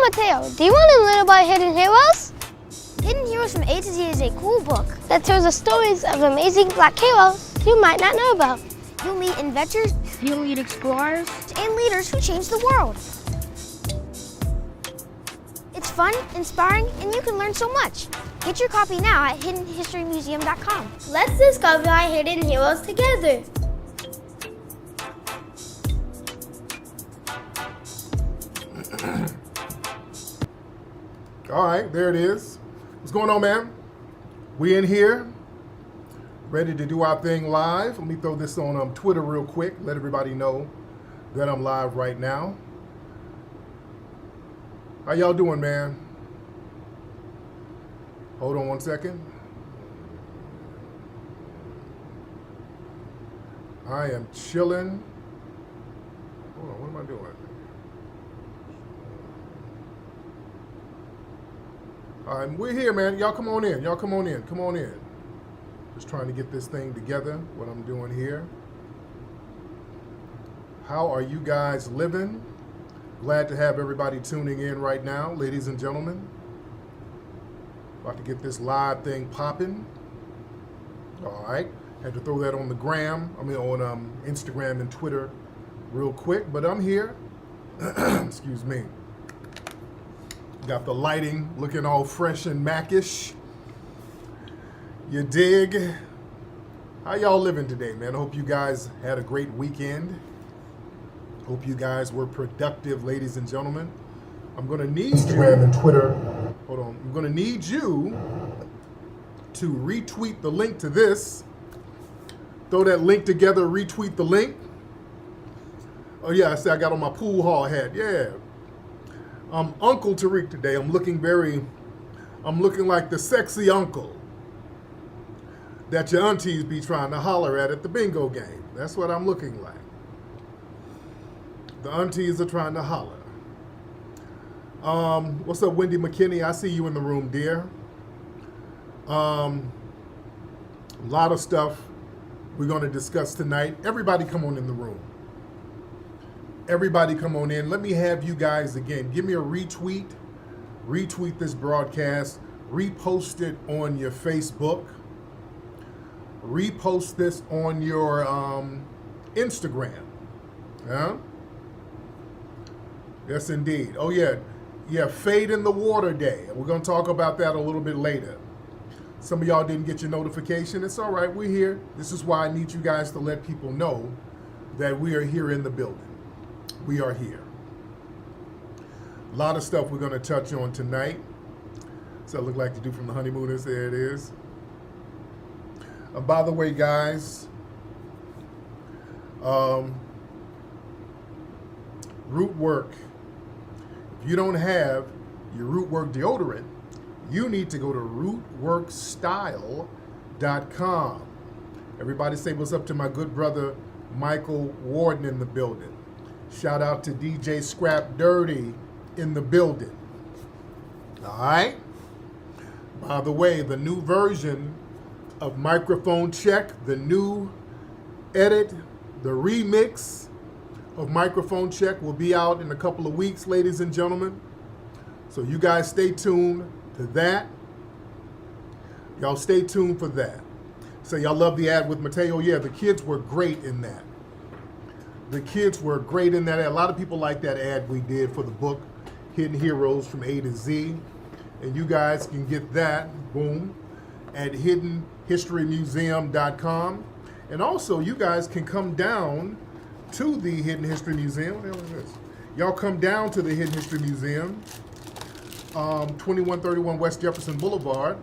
Mateo, do you want to learn about hidden heroes? Hidden Heroes from A to Z is a cool book that tells the stories of amazing black heroes you might not know about. You'll meet inventors, You'll meet explorers, and leaders who change the world. It's fun, inspiring, and you can learn so much. Get your copy now at hiddenhistorymuseum.com. Let's discover our hidden heroes together. All right, there it is. What's going on, man? We in here, ready to do our thing live. Let me throw this on Twitter real quick. Let everybody know that I'm live right now. How y'all doing, man? Hold on one second. I am chilling. Hold on, what am I doing? All right, we're here, man. Y'all come on in. Y'all come on in. Come on in. Just trying to get this thing together, what I'm doing here. How are you guys living? Glad to have everybody tuning in right now, ladies and gentlemen. About to get this live thing popping. All right. Had to throw that on the gram. I mean, on Instagram and Twitter real quick, but I'm here. Excuse me. Got the lighting looking all fresh and Mac-ish. You dig? How y'all living today, man? I hope you guys had a great weekend. Hope you guys were productive, ladies and gentlemen. I'm gonna need Instagram and Twitter. Hold on. I'm gonna need you to retweet the link to this. Throw that link together, retweet the link. Oh yeah, I see I got on my pool hall hat. Yeah. I'm Uncle Tariq today. I'm looking like the sexy uncle that your aunties be trying to holler at the bingo game. That's what I'm looking like. The aunties are trying to holler. What's up, Wendy McKinney? I see you in the room, dear. A lot of stuff we're going to discuss tonight. Everybody come on in the room. Everybody come on in. Let me have you guys again. Give me a retweet. Retweet this broadcast. Repost it on your Facebook. Repost this on your Instagram. Yeah? Yes, indeed. Oh, yeah. Yeah, Fade in the Water Day. We're going to talk about that a little bit later. Some of y'all didn't get your notification. It's all right. We're here. This is why I need you guys to let people know that we are here in the building. We are here. A lot of stuff we're going to touch on tonight. So it look like to do from the honeymooners. There it is. By the way, guys, root work. If you don't have your root work deodorant, you need to go to rootworkstyle.com. Everybody say what's up to my good brother Michael Warden in the building. Shout out to DJ Scrap Dirty in the building. All right. By the way, the new version of Microphone Check, the new edit, the remix of Microphone Check will be out in a couple of weeks, ladies and gentlemen. So you guys stay tuned to that. Y'all stay tuned for that. So y'all love the ad with Mateo. Yeah, the kids were great in that. The kids were great in that ad. A lot of people like that ad we did for the book, Hidden Heroes from A to Z. And you guys can get that, boom, at hiddenhistorymuseum.com. And also, you guys can come down to the Hidden History Museum. What the hell is this? Y'all come down to the Hidden History Museum, 2131 West Jefferson Boulevard.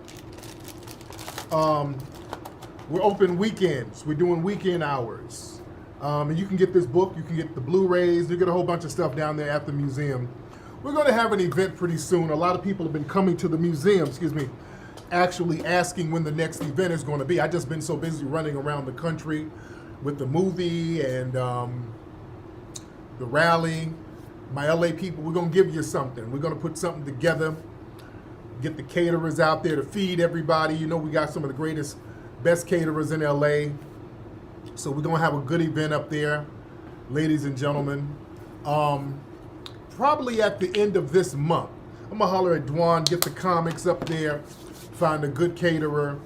We're open weekends. We're doing weekend hours. And you can get this book, you can get the Blu-rays, you get a whole bunch of stuff down there at the museum. We're going to have an event pretty soon. A lot of people have been coming to the museum, actually asking when the next event is going to be. I've just been so busy running around the country with the movie and the rally. My LA people, we're going to give you something. We're going to put something together, get the caterers out there to feed everybody. You know, we got some of the greatest, best caterers in LA. So we're going to have a good event up there, ladies and gentlemen. Probably at the end of this month. I'm gonna holler at Dwan, get the comics up there, find a good caterer,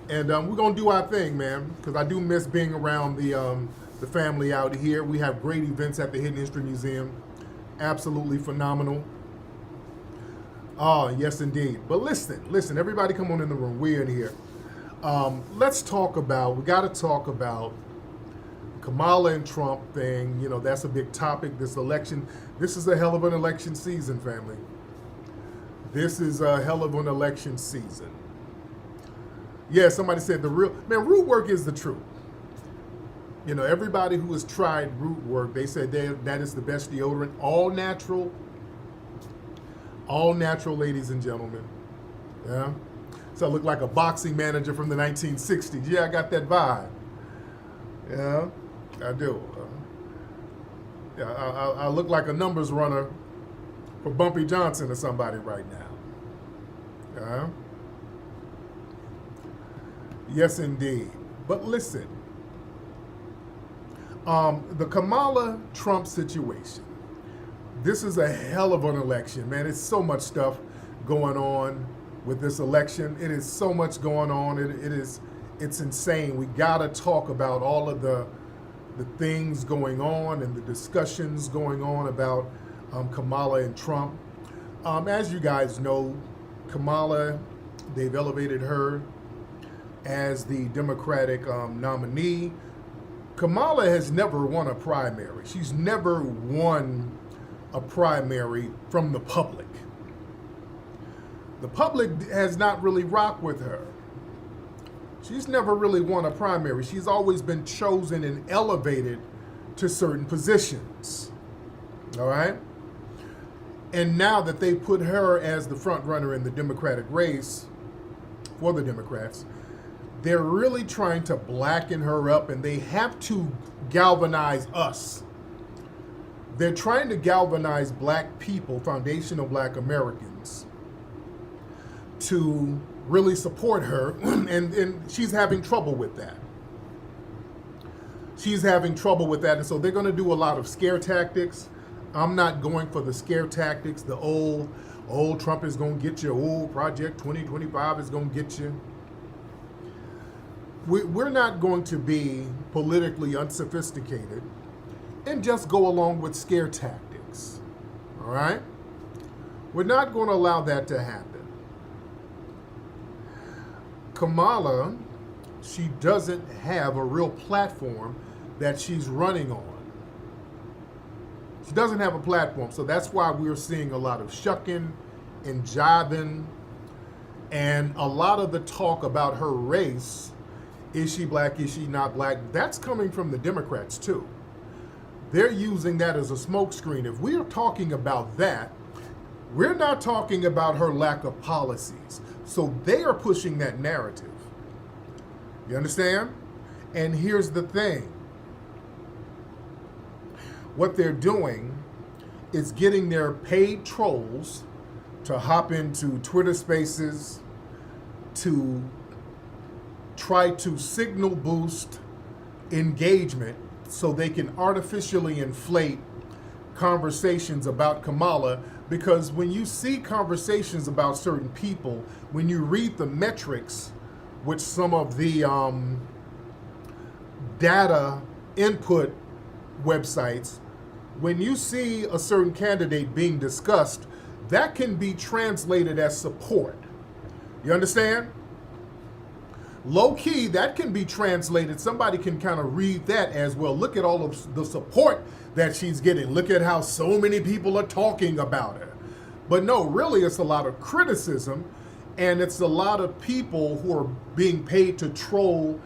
and we're gonna do our thing, man. Because I do miss being around the family out here. We have great events at the Hidden History Museum, absolutely phenomenal. Oh, yes, indeed. But listen, everybody, come on in the room. We're in here. Let's talk about. We got to talk about Kamala and Trump thing. You know, that's a big topic. This election. This is a hell of an election season, family. This is a hell of an election season. Yeah, somebody said root work is the truth. You know, everybody who has tried root work, they said that is the best deodorant. All natural, ladies and gentlemen. Yeah. So I look like a boxing manager from the 1960s. Yeah, I got that vibe. Yeah, I do. Yeah, I look like a numbers runner for Bumpy Johnson or somebody right now. Yeah. Yes, indeed. But listen, the Kamala Trump situation. This is a hell of an election, man. It's so much stuff going on with this election. It is so much going on. It's insane. We gotta talk about all of the things going on and the discussions going on about Kamala and Trump. As you guys know, Kamala, they've elevated her as the Democratic nominee. Kamala has never won a primary. She's never won a primary from the public. The public has not really rocked with her. She's never really won a primary. She's always been chosen and elevated to certain positions. All right? And now that they put her as the front runner in the Democratic race for the Democrats, they're really trying to blacken her up, and they have to galvanize us. They're trying to galvanize black people, foundational black Americans, to really support her, and she's having trouble with that. She's having trouble with that, and so they're going to do a lot of scare tactics. I'm not going for the scare tactics, the old Trump is going to get you, old Project 2025 is going to get you. We're not going to be politically unsophisticated and just go along with scare tactics, all right? We're not going to allow that to happen. Kamala, she doesn't have a real platform that she's running on. She doesn't have a platform, so that's why we're seeing a lot of shucking and jiving, and a lot of the talk about her race. Is she black? Is she not black? That's coming from the Democrats too. They're using that as a smokescreen. If we are talking about that, we're not talking about her lack of policies. So they are pushing that narrative. You understand? And here's the thing. What they're doing is getting their paid trolls to hop into Twitter Spaces to try to signal boost engagement so they can artificially inflate conversations about Kamala, because when you see conversations about certain people, when you read the metrics, which some of the data input websites, when you see a certain candidate being discussed, that can be translated as support. You understand? Low key, that can be translated. Somebody can kind of read that as, well, look at all of the support that she's getting. Look at how so many people are talking about her. But no, really, it's a lot of criticism, and it's a lot of people who are being paid to troll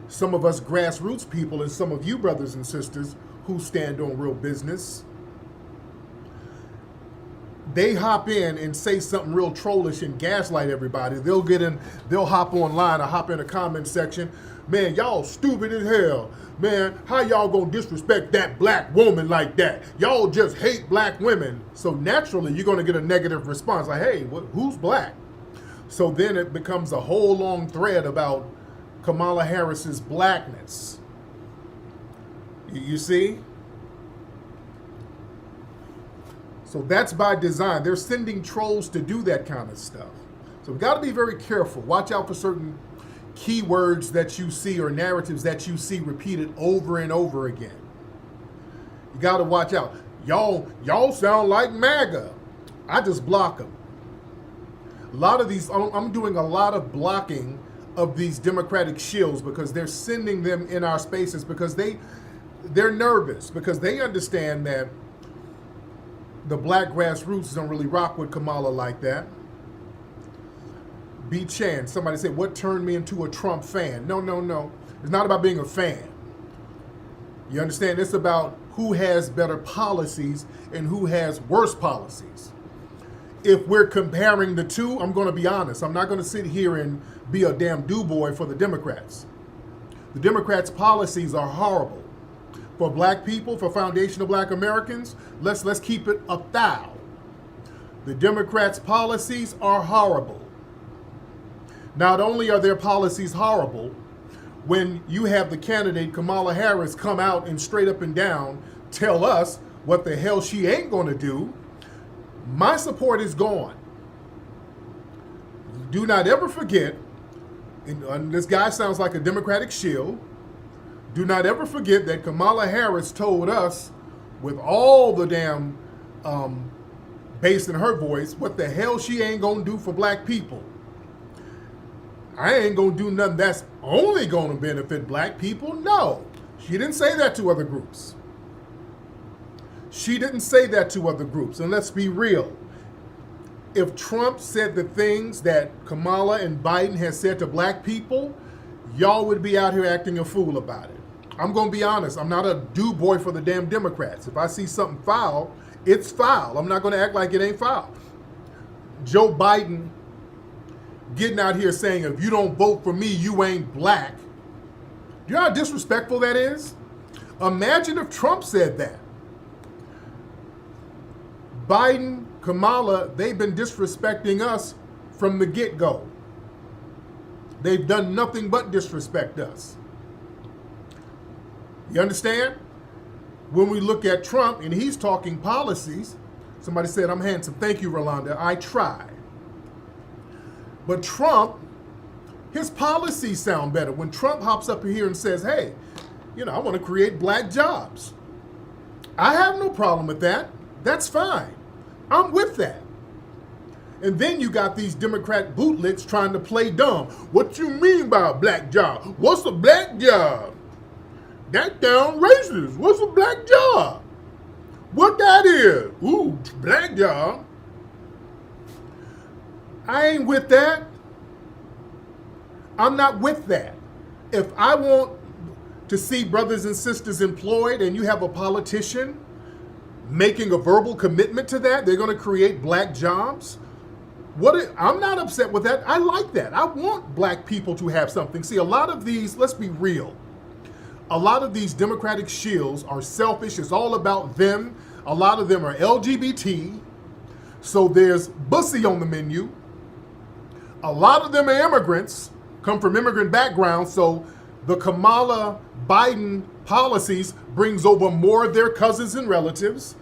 some of us grassroots people and some of you brothers and sisters who stand on real business. They hop in and say something real trollish and gaslight everybody. They'll get in, they'll hop online or hop in a comment section. Man, y'all stupid as hell. Man, how y'all gonna disrespect that black woman like that? Y'all just hate black women. So naturally, you're gonna get a negative response like, hey, who's black? So then it becomes a whole long thread about Kamala Harris's blackness. You see? So that's by design. They're sending trolls to do that kind of stuff. So we've got to be very careful. Watch out for certain keywords that you see or narratives that you see repeated over and over again. You got to watch out. Y'all sound like MAGA. I just block them. A lot of these, I'm doing a lot of blocking of these Democratic shills because they're sending them in our spaces because they're nervous, because they understand that the black grassroots don't really rock with Kamala like that. B. Chan, somebody said, what turned me into a Trump fan? No. It's not about being a fan. You understand? It's about who has better policies and who has worse policies. If we're comparing the two, I'm going to be honest. I'm not going to sit here and be a damn do-boy for the Democrats. The Democrats' policies are horrible. For black people, for foundational black Americans, let's keep it 1,000. The Democrats' policies are horrible. Not only are their policies horrible, when you have the candidate Kamala Harris come out and straight up and down tell us what the hell she ain't going to do, my support is gone. Do not ever forget, and this guy sounds like a Democratic shill, do not ever forget that Kamala Harris told us, with all the damn bass in her voice, what the hell she ain't gonna do for black people. I ain't gonna do nothing that's only gonna benefit black people. No, she didn't say that to other groups. She didn't say that to other groups. And let's be real. If Trump said the things that Kamala and Biden has said to black people, y'all would be out here acting a fool about it. I'm going to be honest. I'm not a do-boy for the damn Democrats. If I see something foul, it's foul. I'm not going to act like it ain't foul. Joe Biden getting out here saying, if you don't vote for me, you ain't black. Do you know how disrespectful that is? Imagine if Trump said that. Biden, Kamala, they've been disrespecting us from the get-go. They've done nothing but disrespect us. You understand? When we look at Trump and he's talking policies, somebody said, I'm handsome. Thank you, Rolanda. I try. But Trump, his policies sound better. When Trump hops up here and says, hey, I want to create black jobs. I have no problem with that. That's fine. I'm with that. And then you got these Democrat bootlicks trying to play dumb. What you mean by a black job? What's a black job? That down racist. What's a black job? What that is? Ooh, black job. I ain't with that. I'm not with that. If I want to see brothers and sisters employed and you have a politician making a verbal commitment to that, they're going to create black jobs. I'm not upset with that. I like that. I want black people to have something. See, a lot of these, let's be real, a lot of these Democratic shills are selfish. It's all about them. A lot of them are LGBT. So there's bussy on the menu. A lot of them are immigrants, come from immigrant backgrounds. So the Kamala Biden policies brings over more of their cousins and relatives.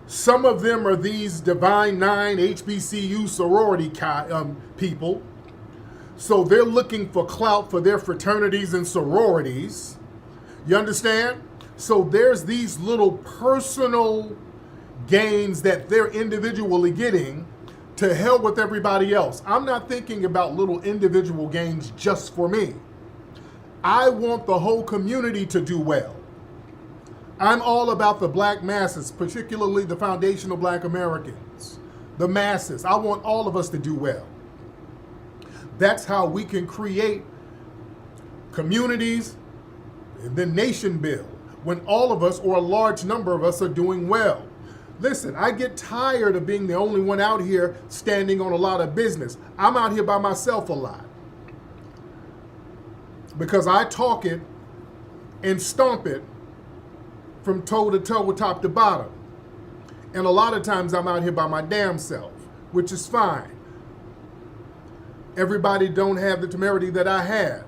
Some of them are these Divine Nine, HBCU sorority people. So they're looking for clout for their fraternities and sororities. You understand? So there's these little personal gains that they're individually getting. To hell with everybody else. I'm not thinking about little individual gains just for me. I want the whole community to do well. I'm all about the black masses, particularly the foundational black Americans. The masses. I want all of us to do well. That's how we can create communities and the nation build when all of us or a large number of us are doing well. Listen, I get tired of being the only one out here standing on a lot of business. I'm out here by myself a lot because I talk it and stomp it from toe to toe, top to bottom. And a lot of times I'm out here by my damn self, which is fine. Everybody don't have the temerity that I have,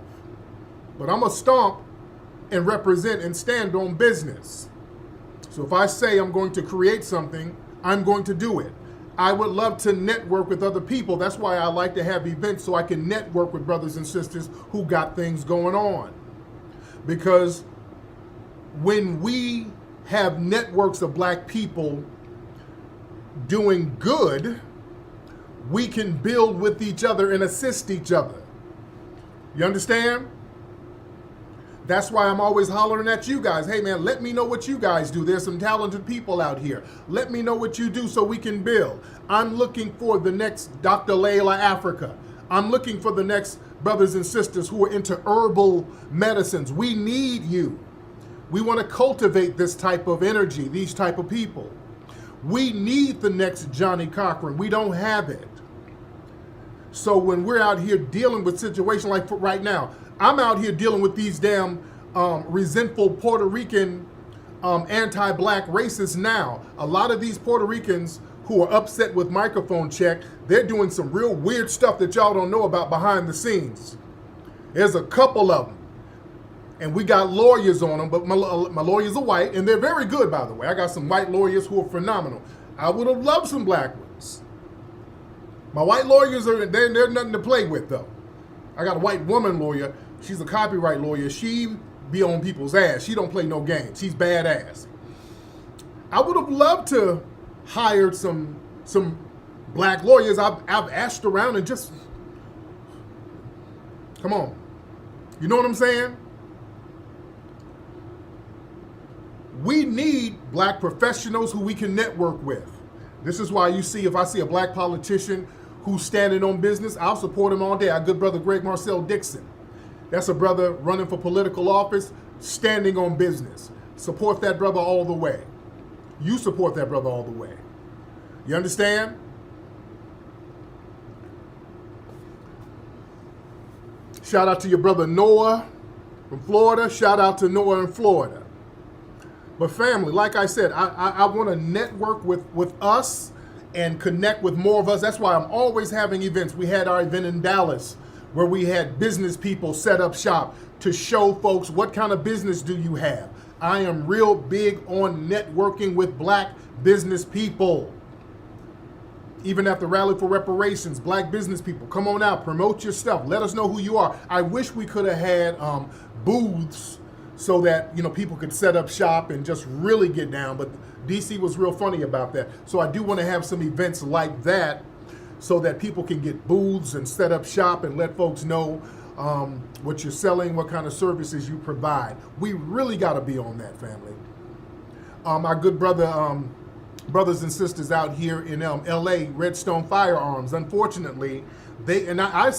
but I'm a stomp and represent and stand on business. So if I say I'm going to create something, I'm going to do it. I would love to network with other people. That's why I like to have events, so I can network with brothers and sisters who got things going on. Because when we have networks of black people doing good, we can build with each other and assist each other. You understand? That's why I'm always hollering at you guys. Hey man, let me know what you guys do. There's some talented people out here. Let me know what you do so we can build. I'm looking for the next Dr. Layla Africa. I'm looking for the next brothers and sisters who are into herbal medicines. We need you. We want to cultivate this type of energy, these type of people. We need the next Johnny Cochran. We don't have it. So when we're out here dealing with situations like right now, I'm out here dealing with these damn resentful Puerto Rican anti-black racists now. A lot of these Puerto Ricans who are upset with microphone check, they're doing some real weird stuff that y'all don't know about behind the scenes. There's a couple of them. And we got lawyers on them, but my lawyers are white, and they're very good, by the way. I got some white lawyers who are phenomenal. I would have loved some black ones. My white lawyers, they're nothing to play with, though. I got a white woman lawyer. She's a copyright lawyer. She be on people's ass. She don't play no games. She's badass. I would have loved to hire some black lawyers. I've asked around and just, come on. You know what I'm saying? We need black professionals who we can network with. This is why you see, if I see a black politician who's standing on business, I'll support him all day. Our good brother Greg Marcel Dixon. That's a brother running for political office, standing on business. Support that brother all the way. You support that brother all the way. You understand? Shout out to your brother Noah from Florida. Shout out to Noah in Florida. But family, like I said, I want to network with us and connect with more of us. That's why I'm always having events. We had our event in Dallas where we had business people set up shop to show folks what kind of business do you have. I am real big on networking with black business people. Even at the Rally for Reparations, black business people, come on out, promote your stuff. Let us know who you are. I wish we could have had booths so that, you know, people could set up shop and just really get down. But DC was real funny about that. So I do want to have some events like that so that people can get booths and set up shop and let folks know what you're selling, what kind of services you provide. We really got to be on that, family. Our good brothers and sisters out here in LA, Redstone Firearms, unfortunately, I've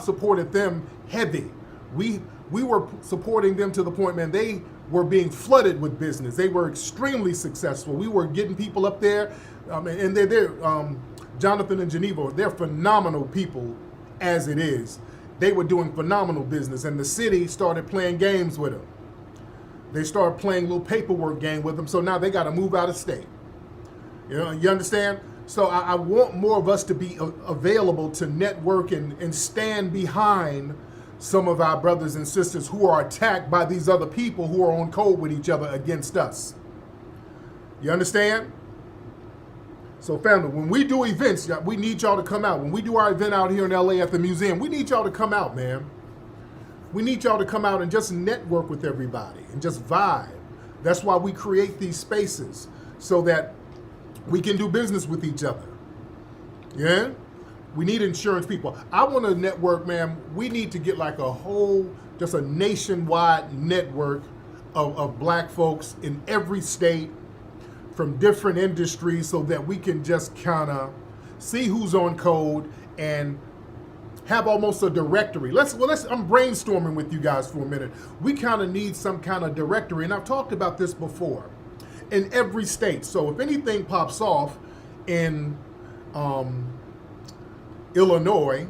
supported them heavy. We were supporting them to the point, man, they were being flooded with business. They were extremely successful. We were getting people up there, and they're Jonathan and Geneva, they're phenomenal people as it is. They were doing phenomenal business, and the city started playing games with them. They started playing a little paperwork game with them, so now they got to move out of state. You know, you understand? So I want more of us to be available to network and stand behind some of our brothers and sisters who are attacked by these other people who are on code with each other against us. You understand? So family, when we do events, we need y'all to come out. When we do our event out here in LA at the museum, we need y'all to come out, man. We need y'all to come out and just network with everybody and just vibe. That's why we create these spaces, so that we can do business with each other. Yeah? We need insurance people. I want to network, man. We need to get like just a nationwide network of black folks in every state from different industries, so that we can just kind of see who's on code and have almost a directory. I'm brainstorming with you guys for a minute. We kind of need some kind of directory, and I've talked about this before, in every state. So if anything pops off in Illinois,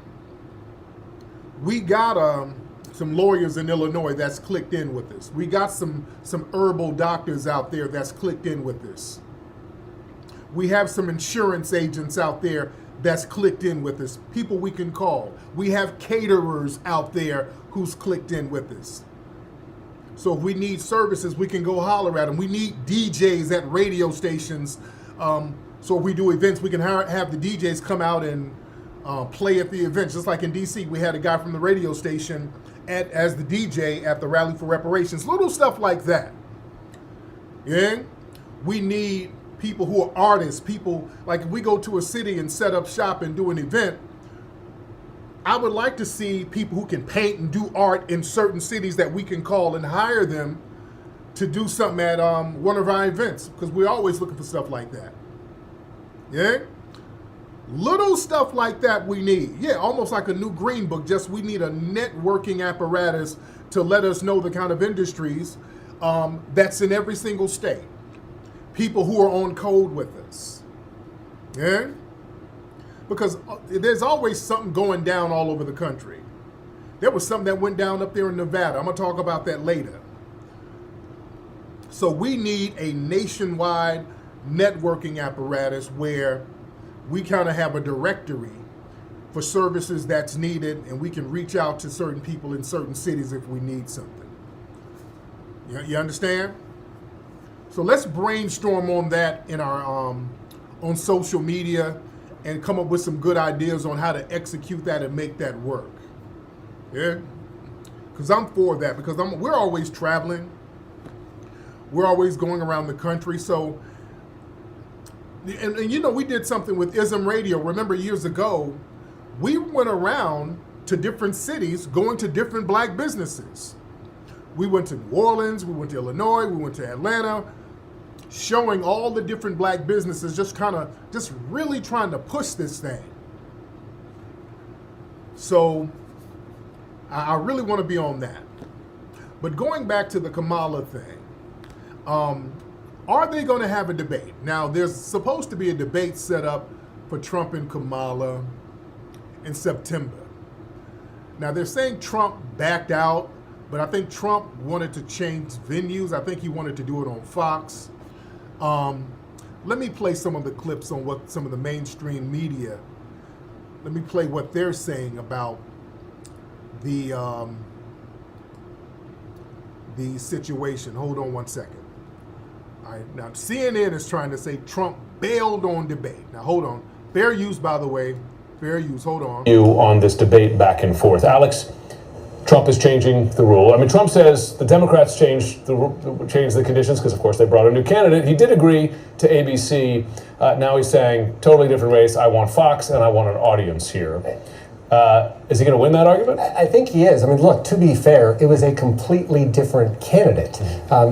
we got some lawyers in Illinois that's clicked in with this. We got some herbal doctors out there that's clicked in with this. We have some insurance agents out there that's clicked in with us, people we can call. We have caterers out there who's clicked in with us. So if we need services, we can go holler at them. We need DJs at radio stations So if we do events, we can have the DJs come out and play at the events. Just like in DC, we had a guy from the radio station as the DJ at the Rally for Reparations. Little stuff like that. Yeah? We need people who are artists, people, like if we go to a city and set up shop and do an event, I would like to see people who can paint and do art in certain cities that we can call and hire them to do something at one of our events, because we're always looking for stuff like that. Yeah? Little stuff like that we need. Yeah, almost like a new green book, just we need a networking apparatus to let us know the kind of industries that's in every single state. People who are on code with us. Yeah? Because there's always something going down all over the country. There was something that went down up there in Nevada. I'm going to talk about that later. So we need a nationwide networking apparatus where we kind of have a directory for services that's needed, and we can reach out to certain people in certain cities if we need something. You understand? So let's brainstorm on that in our on social media and come up with some good ideas on how to execute that and make that work. Yeah? Because I'm for that, because we're always traveling. We're always going around the country. So, and you know, we did something with ISM Radio. Remember years ago, we went around to different cities, going to different black businesses. We went to New Orleans, we went to Illinois, we went to Atlanta, showing all the different black businesses, just really trying to push this thing. So I really want to be on that. But going back to the Kamala thing, are they going to have a debate? Now, there's supposed to be a debate set up for Trump and Kamala in September. Now, they're saying Trump backed out, but I think Trump wanted to change venues. I think he wanted to do it on Fox. Let me play some of the clips on what some of the mainstream media, let me play what they're saying about the situation. Hold on one second. All right, now CNN is trying to say Trump bailed on debate. Now hold on. Fair use, by the way. Fair use. Hold on. You on this debate back and forth, Alex. Trump is changing the rule. I mean, Trump says the Democrats changed the conditions because, of course, they brought a new candidate. He did agree to ABC. Now he's saying totally different race. I want Fox and I want an audience here. Is he going to win that argument? I think he is. I mean, look, to be fair, it was a completely different candidate.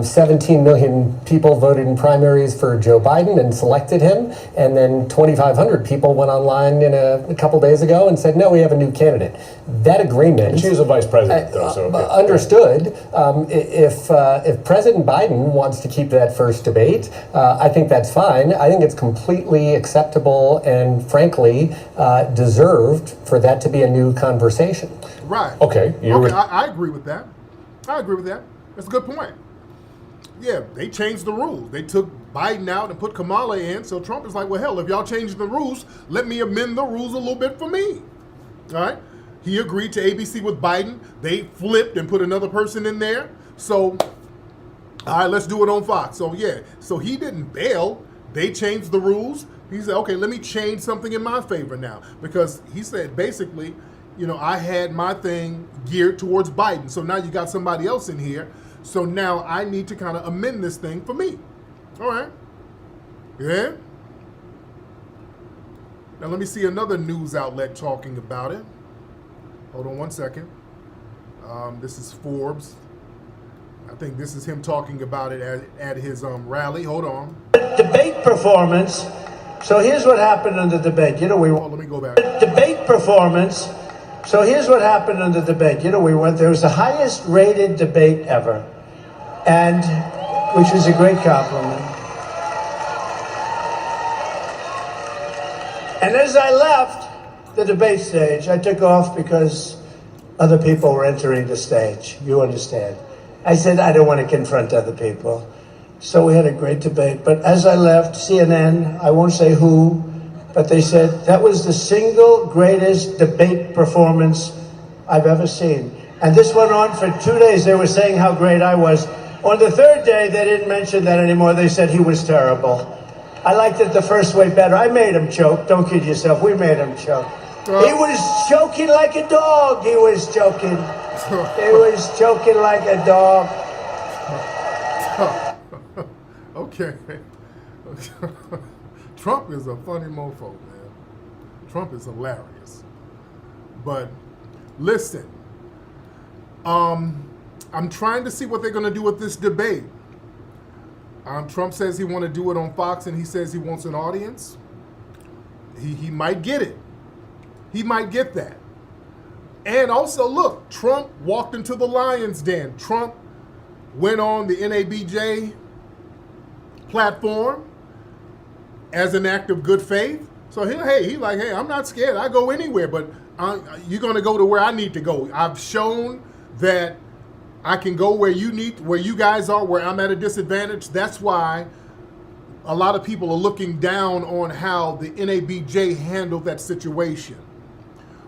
17 million people voted in primaries for Joe Biden and selected him, and then 2,500 people went online a couple days ago and said, no, we have a new candidate. That agreement... And she's a vice president, though, so... Okay. Understood. If President Biden wants to keep that first debate, I think that's fine. I think it's completely acceptable and, frankly, deserved for that to be a new conversation. Right. Okay. I agree with that. I agree with that. That's a good point. Yeah, they changed the rules. They took Biden out and put Kamala in. So Trump is like, well, hell, if y'all changed the rules, let me amend the rules a little bit for me. All right. He agreed to ABC with Biden. They flipped and put another person in there. So, all right, let's do it on Fox. So, yeah. So he didn't bail. They changed the rules. He said, okay, let me change something in my favor now. Because he said, basically, you know, I had my thing geared towards Biden. So now you got somebody else in here. So now I need to kind of amend this thing for me. All right. Yeah. Now let me see another news outlet talking about it. Hold on one second. This is Forbes. I think this is him talking about it at his rally. Hold on. Debate performance. So here's what happened in the debate. You know, let me go back. Debate performance. So here's what happened in the debate. You know, there was the highest rated debate ever, and which was a great compliment. And as I left the debate stage, I took off because other people were entering the stage. You understand? I said, I don't want to confront other people. So we had a great debate. But as I left, CNN, I won't say who, but they said that was the single greatest debate performance I've ever seen. And this went on for 2 days. They were saying how great I was. On the third day, they didn't mention that anymore. They said he was terrible. I liked it the first way better. I made him choke. Don't kid yourself. We made him choke. He was choking like a dog. He was choking. He was choking like a dog. Okay. Trump is a funny mofo, man. Trump is hilarious. But listen, I'm trying to see what they're going to do with this debate. Trump says he want to do it on Fox, and he says he wants an audience. He might get it. He might get that. And also, look, Trump walked into the lion's den. Trump went on the NABJ platform as an act of good faith. So he's like, hey, I'm not scared. I go anywhere, but you're going to go to where I need to go. I've shown that I can go where you guys are, where I'm at a disadvantage. That's why a lot of people are looking down on how the NABJ handled that situation.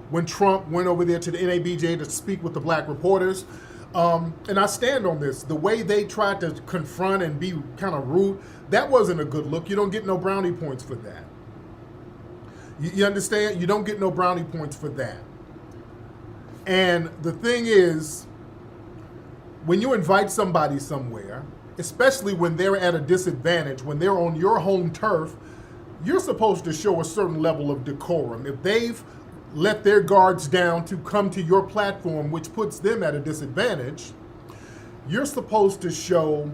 When Trump went over there to the NABJ to speak with the black reporters, and I stand on this, the way they tried to confront and be kind of rude, that wasn't a good look. You don't get no brownie points for that. You understand? You don't get no brownie points for that. And the thing is, when you invite somebody somewhere, especially when they're at a disadvantage, when they're on your home turf, you're supposed to show a certain level of decorum. If they've let their guards down to come to your platform, which puts them at a disadvantage, you're supposed to show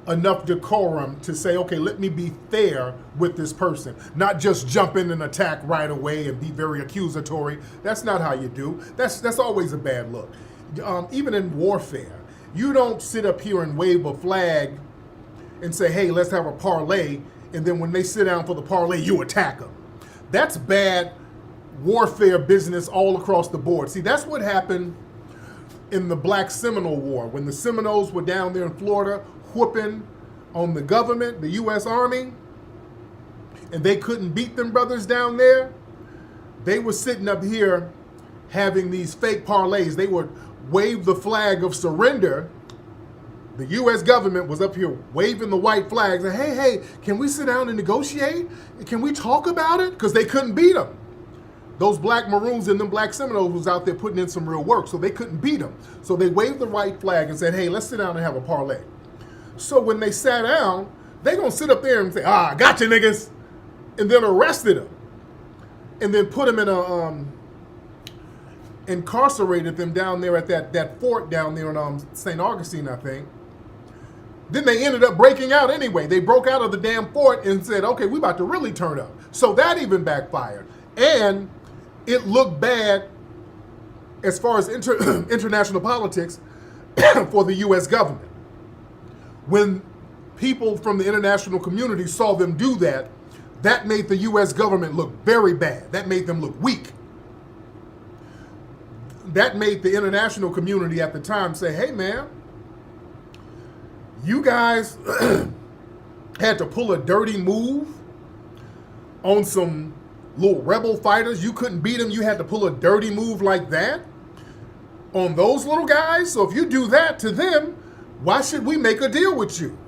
enough decorum to say, okay, let me be fair with this person, not just jump in and attack right away and be very accusatory. That's not how you do. That's always a bad look. Even in warfare, you don't sit up here and wave a flag and say, hey, let's have a parlay, and then when they sit down for the parlay, you attack them. That's bad warfare business all across the board. See, that's what happened in the Black Seminole War, when the Seminoles were down there in Florida whooping on the government, the U.S. Army, and they couldn't beat them brothers down there. They were sitting up here having these fake parlays. They would wave the flag of surrender. The U.S. government was up here waving the white flags and, hey, can we sit down and negotiate? Can we talk about it? Because they couldn't beat them. Those black Maroons and them black Seminoles was out there putting in some real work, so they couldn't beat them. So they waved the white flag and said, hey, let's sit down and have a parlay. So when they sat down, they gonna sit up there and say, gotcha, niggas, and then arrested them. And then put them in a, incarcerated them down there at that fort down there in St. Augustine, I think. Then they ended up breaking out anyway. They broke out of the damn fort and said, okay, we about to really turn up. So that even backfired. And it looked bad as far as international politics for the U.S. government. When people from the international community saw them do that, that made the U.S. government look very bad. That made them look weak. That made the international community at the time say, hey, man, you guys had to pull a dirty move on some little rebel fighters. You couldn't beat them. You had to pull a dirty move like that on those little guys. So if you do that to them, why should we make a deal with you?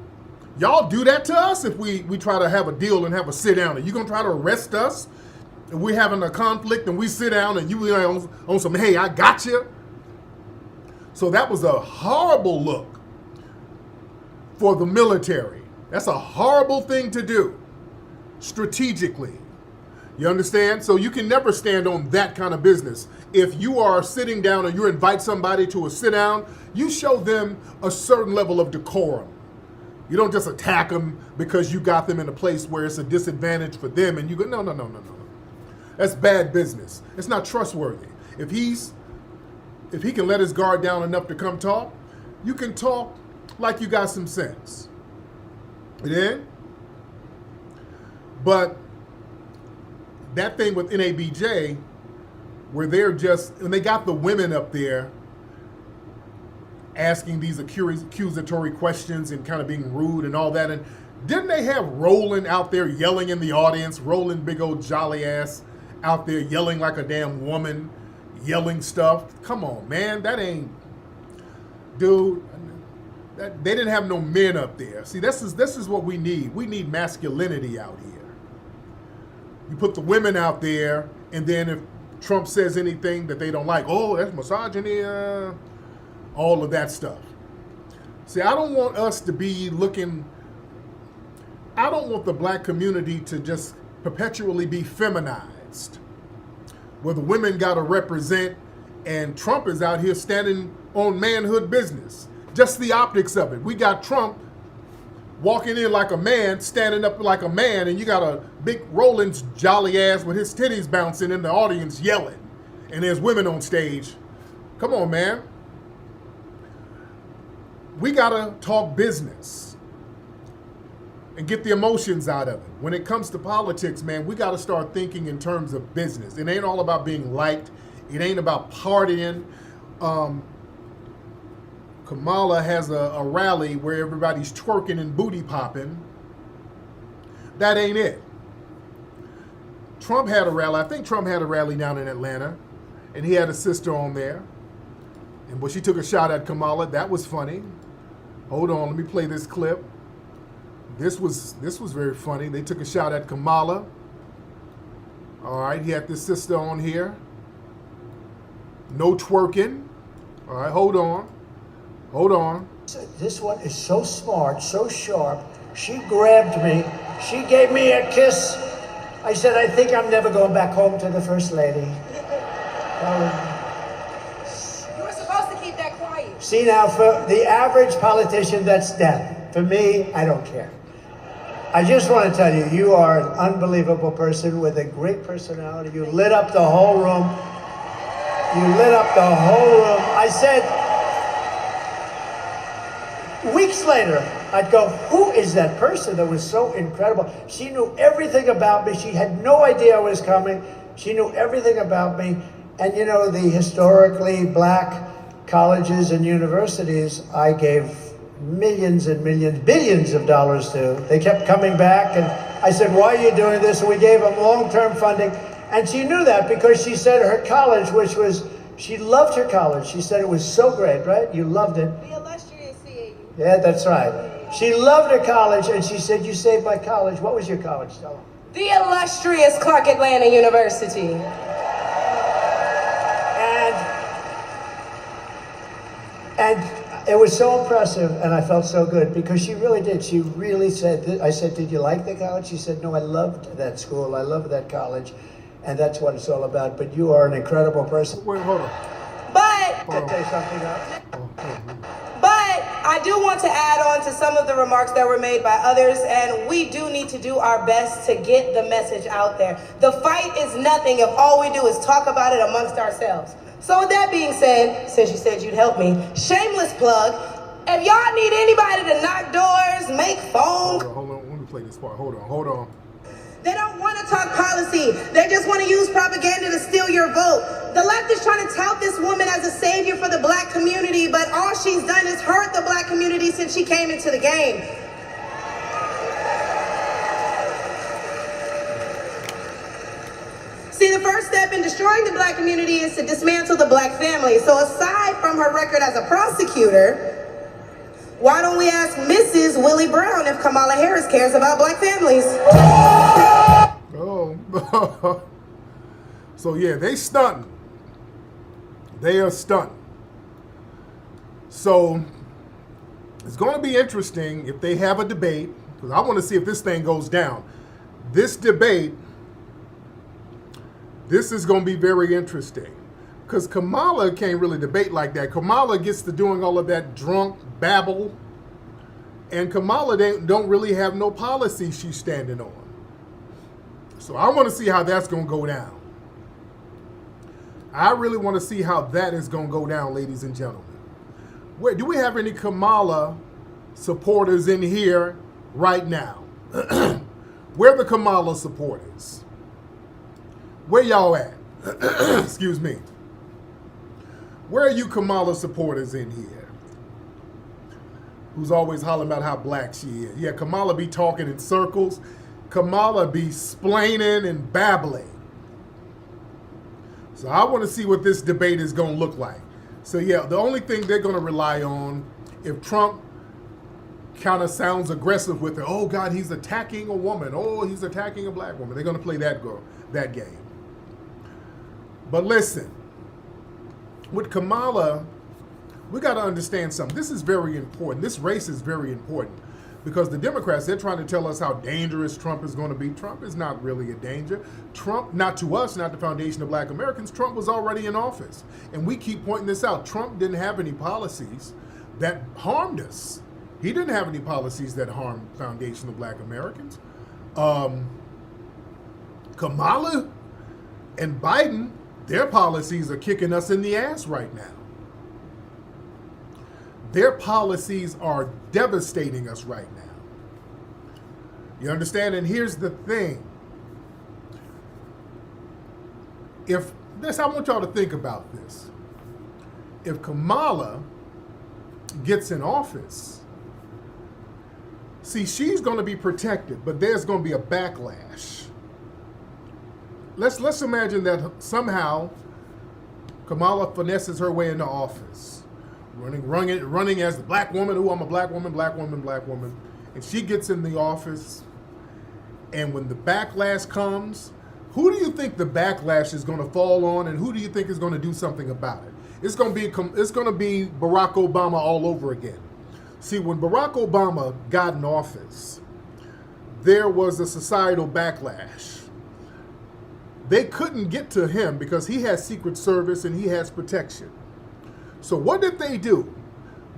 Y'all do that to us if we try to have a deal and have a sit down. Are you going to try to arrest us? And we're having a conflict and we sit down and you on some, hey, I got you. So that was a horrible look for the military. That's a horrible thing to do strategically. You understand? So you can never stand on that kind of business. If you are sitting down and you invite somebody to a sit down, you show them a certain level of decorum. You don't just attack them because you got them in a place where it's a disadvantage for them and you go, no. That's bad business. It's not trustworthy. If he can let his guard down enough to come talk, you can talk like you got some sense. Then, but that thing with NABJ, where and they got the women up there asking these accusatory questions and kind of being rude and all that. And didn't they have Roland out there yelling in the audience, Roland big old jolly ass out there yelling like a damn woman, yelling stuff? Come on, man, that they didn't have no men up there. See, this is what we need. We need masculinity out here. You put the women out there, and then if Trump says anything that they don't like, oh, that's misogyny, all of that stuff. See, I don't want us to be looking, I don't want the black community to just perpetually be feminized, where the women got to represent, and Trump is out here standing on manhood business. Just the optics of it. We got Trump walking in like a man, standing up like a man, and you got a big Roland's jolly ass with his titties bouncing in the audience yelling, and there's women on stage. Come on, man. We gotta talk business and get the emotions out of it. When it comes to politics, man, we gotta start thinking in terms of business. It ain't all about being liked. It ain't about partying. Kamala has a rally where everybody's twerking and booty popping. That ain't it. Trump had a rally. I think Trump had a rally down in Atlanta, and he had a sister on there. And when she took a shot at Kamala, that was funny. Hold on, let me play this clip. This was very funny. They took a shot at Kamala. All right, he had this sister on here. No twerking. All right, hold on. Hold on. This one is so smart, so sharp. She grabbed me. She gave me a kiss. I said, I think I'm never going back home to the First Lady. You were supposed to keep that quiet. See now, for the average politician, that's death. For me, I don't care. I just want to tell you, you are an unbelievable person with a great personality. You lit up the whole room. You lit up the whole room. I said, weeks later, I'd go, who is that person that was so incredible? She knew everything about me. She had no idea I was coming. She knew everything about me. And you know, the historically black colleges and universities, I gave millions and millions, billions of dollars to. They kept coming back, and I said, why are you doing this? And we gave them long-term funding. And she knew that because she said her college, which was, she loved her college. She said it was so great, right? You loved it. The illustrious CAU. Yeah, that's right. She loved her college, and she said, you saved my college. What was your college, Stella? The illustrious Clark Atlanta University. And it was so impressive, and I felt so good because she really did. She really said, I said, did you like the college? She said, no, I loved that school. I loved that college, and that's what it's all about. But you are an incredible person. Wait, hold on. But I do want to add on to some of the remarks that were made by others, and we do need to do our best to get the message out there. The fight is nothing if all we do is talk about it amongst ourselves. So with that being said, since you said you'd help me, shameless plug, if y'all need anybody to knock doors, make phones. Hold on, let me play this part. Hold on. They don't want to talk policy. They just want to use propaganda to steal your vote. The left is trying to tout this woman as a savior for the black community, but all she's done is hurt the black community since she came into the game. See, the first step in destroying the black community is to dismantle the black family. So aside from her record as a prosecutor, why don't we ask Mrs. Willie Brown if Kamala Harris cares about black families? Oh. So yeah, they stunting. They are stunting. So it's going to be interesting if they have a debate, because I want to see if this thing goes down. This debate, this is going to be very interesting, because Kamala can't really debate like that. Kamala gets to doing all of that drunk babble, and Kamala don't really have no policy she's standing on. So I want to see how that's going to go down. I really want to see how that is going to go down, ladies and gentlemen. Do we have any Kamala supporters in here right now? Where are the Kamala supporters? Where y'all at? Excuse me. Where are you Kamala supporters in here? Who's always hollering about how black she is. Yeah, Kamala be talking in circles. Kamala be splaining and babbling. So I want to see what this debate is going to look like. So yeah, the only thing they're going to rely on, if Trump kind of sounds aggressive with it. Oh God, he's attacking a woman. Oh, he's attacking a black woman. They're going to play that game. But listen, with Kamala, we got to understand something. This is very important. This race is very important because the Democrats, they're trying to tell us how dangerous Trump is going to be. Trump is not really a danger. Trump, not to us, not the foundation of black Americans, Trump was already in office. And we keep pointing this out. Trump didn't have any policies that harmed us. He didn't have any policies that harmed foundational black Americans. Kamala and Biden, their policies are kicking us in the ass right now. Their policies are devastating us right now. You understand? And here's the thing. I want y'all to think about this. If Kamala gets in office, see, she's going to be protected, but there's going to be a backlash. Let's imagine that somehow Kamala finesses her way into office, running as the black woman. Ooh, I'm a black woman, and she gets in the office. And when the backlash comes, who do you think the backlash is going to fall on, and who do you think is going to do something about it? It's going to be Barack Obama all over again. See, when Barack Obama got in office, there was a societal backlash. They couldn't get to him because he has Secret Service and he has protection. So what did they do?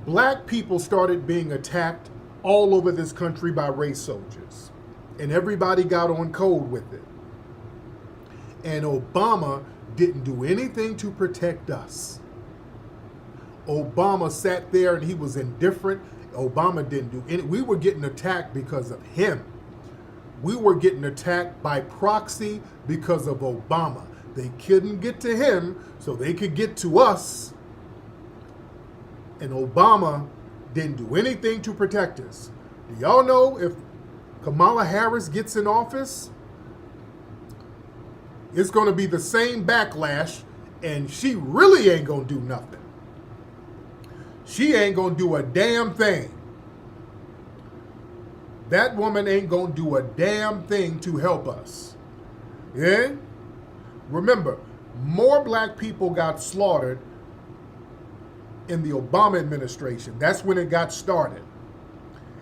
Black people started being attacked all over this country by race soldiers. And everybody got on code with it. And Obama didn't do anything to protect us. Obama sat there and he was indifferent. Obama didn't do any. We were getting attacked because of him. We were getting attacked by proxy because of Obama. They couldn't get to him, so they could get to us. And Obama didn't do anything to protect us. Do y'all know if Kamala Harris gets in office, it's going to be the same backlash, and she really ain't going to do nothing. She ain't going to do a damn thing. That woman ain't going to do a damn thing to help us. Yeah? Remember, more black people got slaughtered in the Obama administration. That's when it got started.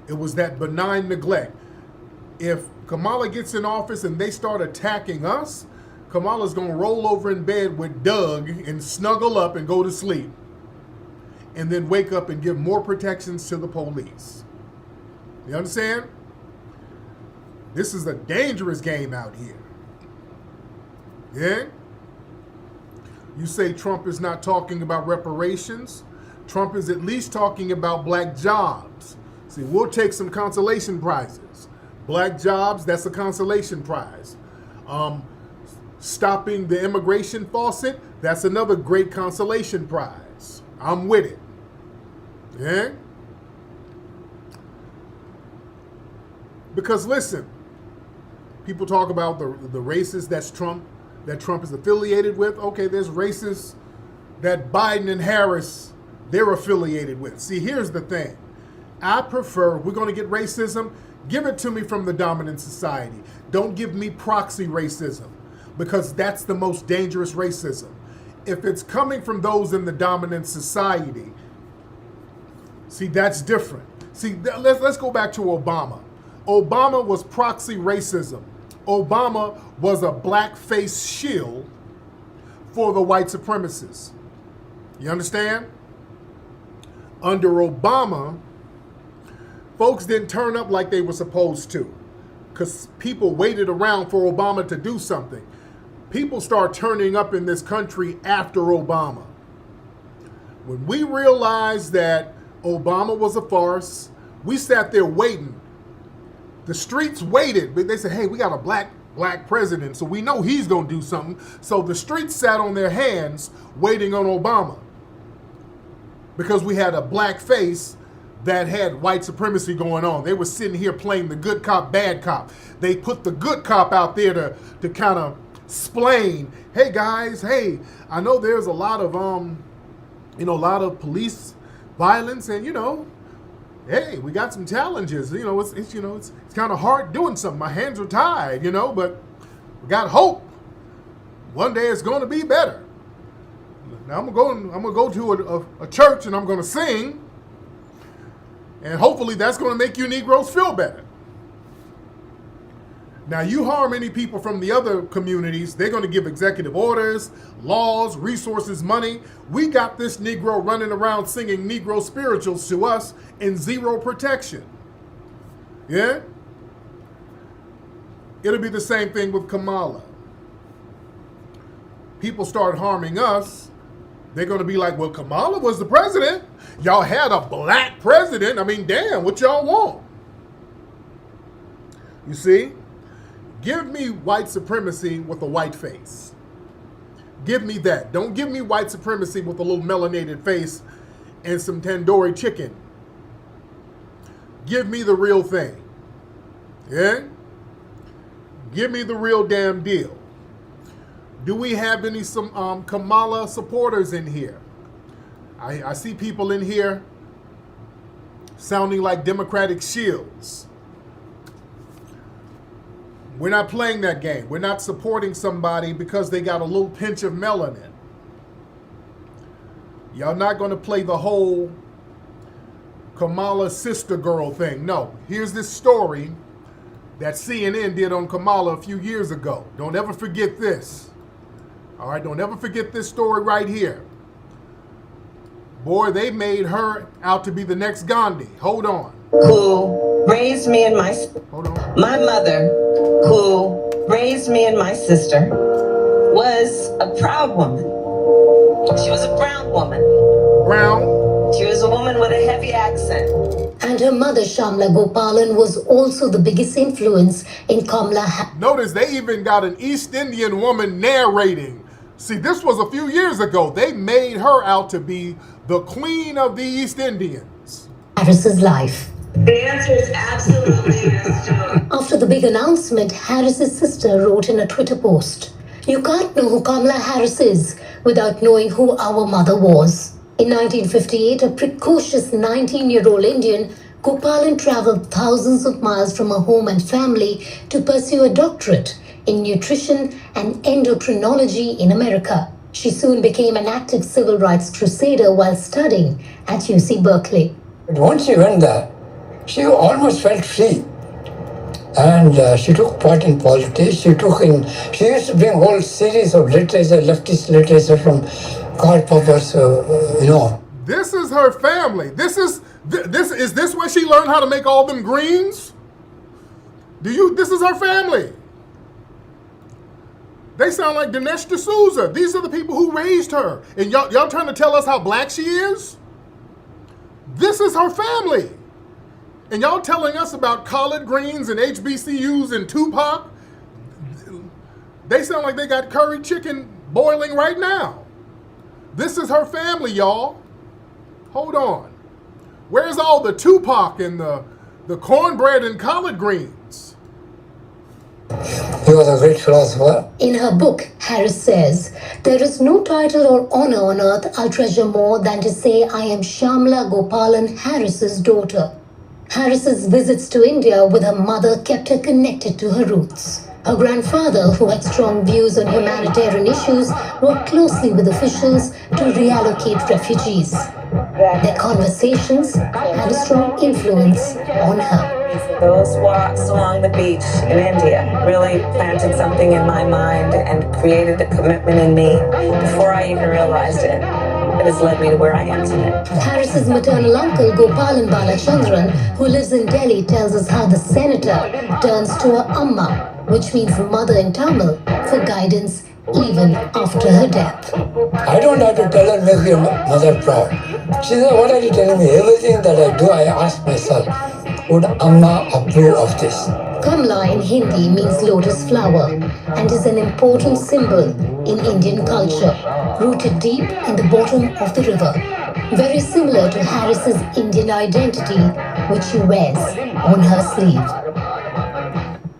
It was that benign neglect. If Kamala gets in office and they start attacking us, Kamala's going to roll over in bed with Doug and snuggle up and go to sleep. And then wake up and give more protections to the police. You understand? This is a dangerous game out here. Yeah? You say Trump is not talking about reparations. Trump is at least talking about black jobs. See, we'll take some consolation prizes. Black jobs, that's a consolation prize. Stopping the immigration faucet, that's another great consolation prize. I'm with it. Yeah? Because listen, people talk about the races that Trump is affiliated with. Okay, there's races that Biden and Harris, they're affiliated with. See, here's the thing. I prefer, we're going to get racism, give it to me from the dominant society. Don't give me proxy racism, because that's the most dangerous racism. If it's coming from those in the dominant society, see, that's different. See, let's go back to Obama. Obama was proxy racism. Obama was a blackface shield for the white supremacists. You understand? Under Obama, folks didn't turn up like they were supposed to because people waited around for Obama to do something. People start turning up in this country after Obama. When we realized that Obama was a farce, we sat there waiting. The streets waited, but they said, hey, we got a black president, so we know he's going to do something. So the streets sat on their hands waiting on Obama because we had a black face that had white supremacy going on. They were sitting here playing the good cop, bad cop. They put the good cop out there to kind of explain, hey guys, hey, I know there's a lot of police violence, and hey, we got some challenges. You know, it's kind of hard doing something. My hands are tied, you know, but we got hope. One day it's going to be better. Now I'm gonna go to a church and I'm gonna sing, and hopefully that's gonna make you Negroes feel better. Now you harm any people from the other communities, they're gonna give executive orders, laws, resources, money. We got this Negro running around singing Negro spirituals to us in zero protection. Yeah? It'll be the same thing with Kamala. People start harming us, they're going to be like, well, Kamala was the president. Y'all had a black president. I mean, damn, what y'all want? You see? Give me white supremacy with a white face. Give me that. Don't give me white supremacy with a little melanated face and some tandoori chicken. Give me the real thing. Yeah? Give me the real damn deal. Do we have any Kamala supporters in here? I see people in here sounding like Democratic shields. We're not playing that game. We're not supporting somebody because they got a little pinch of melanin. Y'all not going to play the whole Kamala sister girl thing. No, here's this story that CNN did on Kamala a few years ago. Don't ever forget this. All right, don't ever forget this story right here. Boy, they made her out to be the next Gandhi. Hold on. Who raised me and my mother, who raised me and my sister, was a proud woman. She was a brown woman. Brown. She was a woman with a heavy accent. And her mother, Shamla Gopalan, was also the biggest influence in Kamala. Notice they even got an East Indian woman narrating. See, this was a few years ago. They made her out to be the queen of the East Indians. Harris's life. The answer is absolutely yes, Joe. After the big announcement, Harris's sister wrote in a Twitter post, "You can't know who Kamala Harris is without knowing who our mother was." In 1958, a precocious 19-year-old Indian, Gopalan traveled thousands of miles from her home and family to pursue a doctorate in nutrition and endocrinology in America. She soon became an active civil rights crusader while studying at UC Berkeley. But once she went there, she almost felt free. And she took part in politics. She used to bring a whole series of literature, leftist literature from Karl Popper's, This is her family. Is this where she learned how to make all them greens? This is her family. They sound like Dinesh D'Souza. These are the people who raised her. And y'all trying to tell us how black she is? This is her family. And y'all telling us about collard greens and HBCUs and Tupac? They sound like they got curry chicken boiling right now. This is her family, y'all. Hold on. Where's all the Tupac and the cornbread and collard greens? He was a great philosopher. In her book, Harris says, "There is no title or honor on earth I'll treasure more than to say I am Shamla Gopalan Harris's daughter." Harris's visits to India with her mother kept her connected to her roots. Her grandfather, who had strong views on humanitarian issues, worked closely with officials to reallocate refugees. Their conversations had a strong influence on her. Those walks along the beach in India really planted something in my mind and created a commitment in me before I even realized it. It has led me to where I am today. Harris's maternal uncle, Gopalan Balachandran, who lives in Delhi, tells us how the senator turns to her amma, which means mother in Tamil, for guidance even after her death. I don't have to tell her, make your mother proud. She said, what are you telling me? Everything that I do, I ask myself, would Amma approve of this? Kamala in Hindi means lotus flower and is an important symbol in Indian culture, rooted deep in the bottom of the river. Very similar to Harris's Indian identity, which she wears on her sleeve.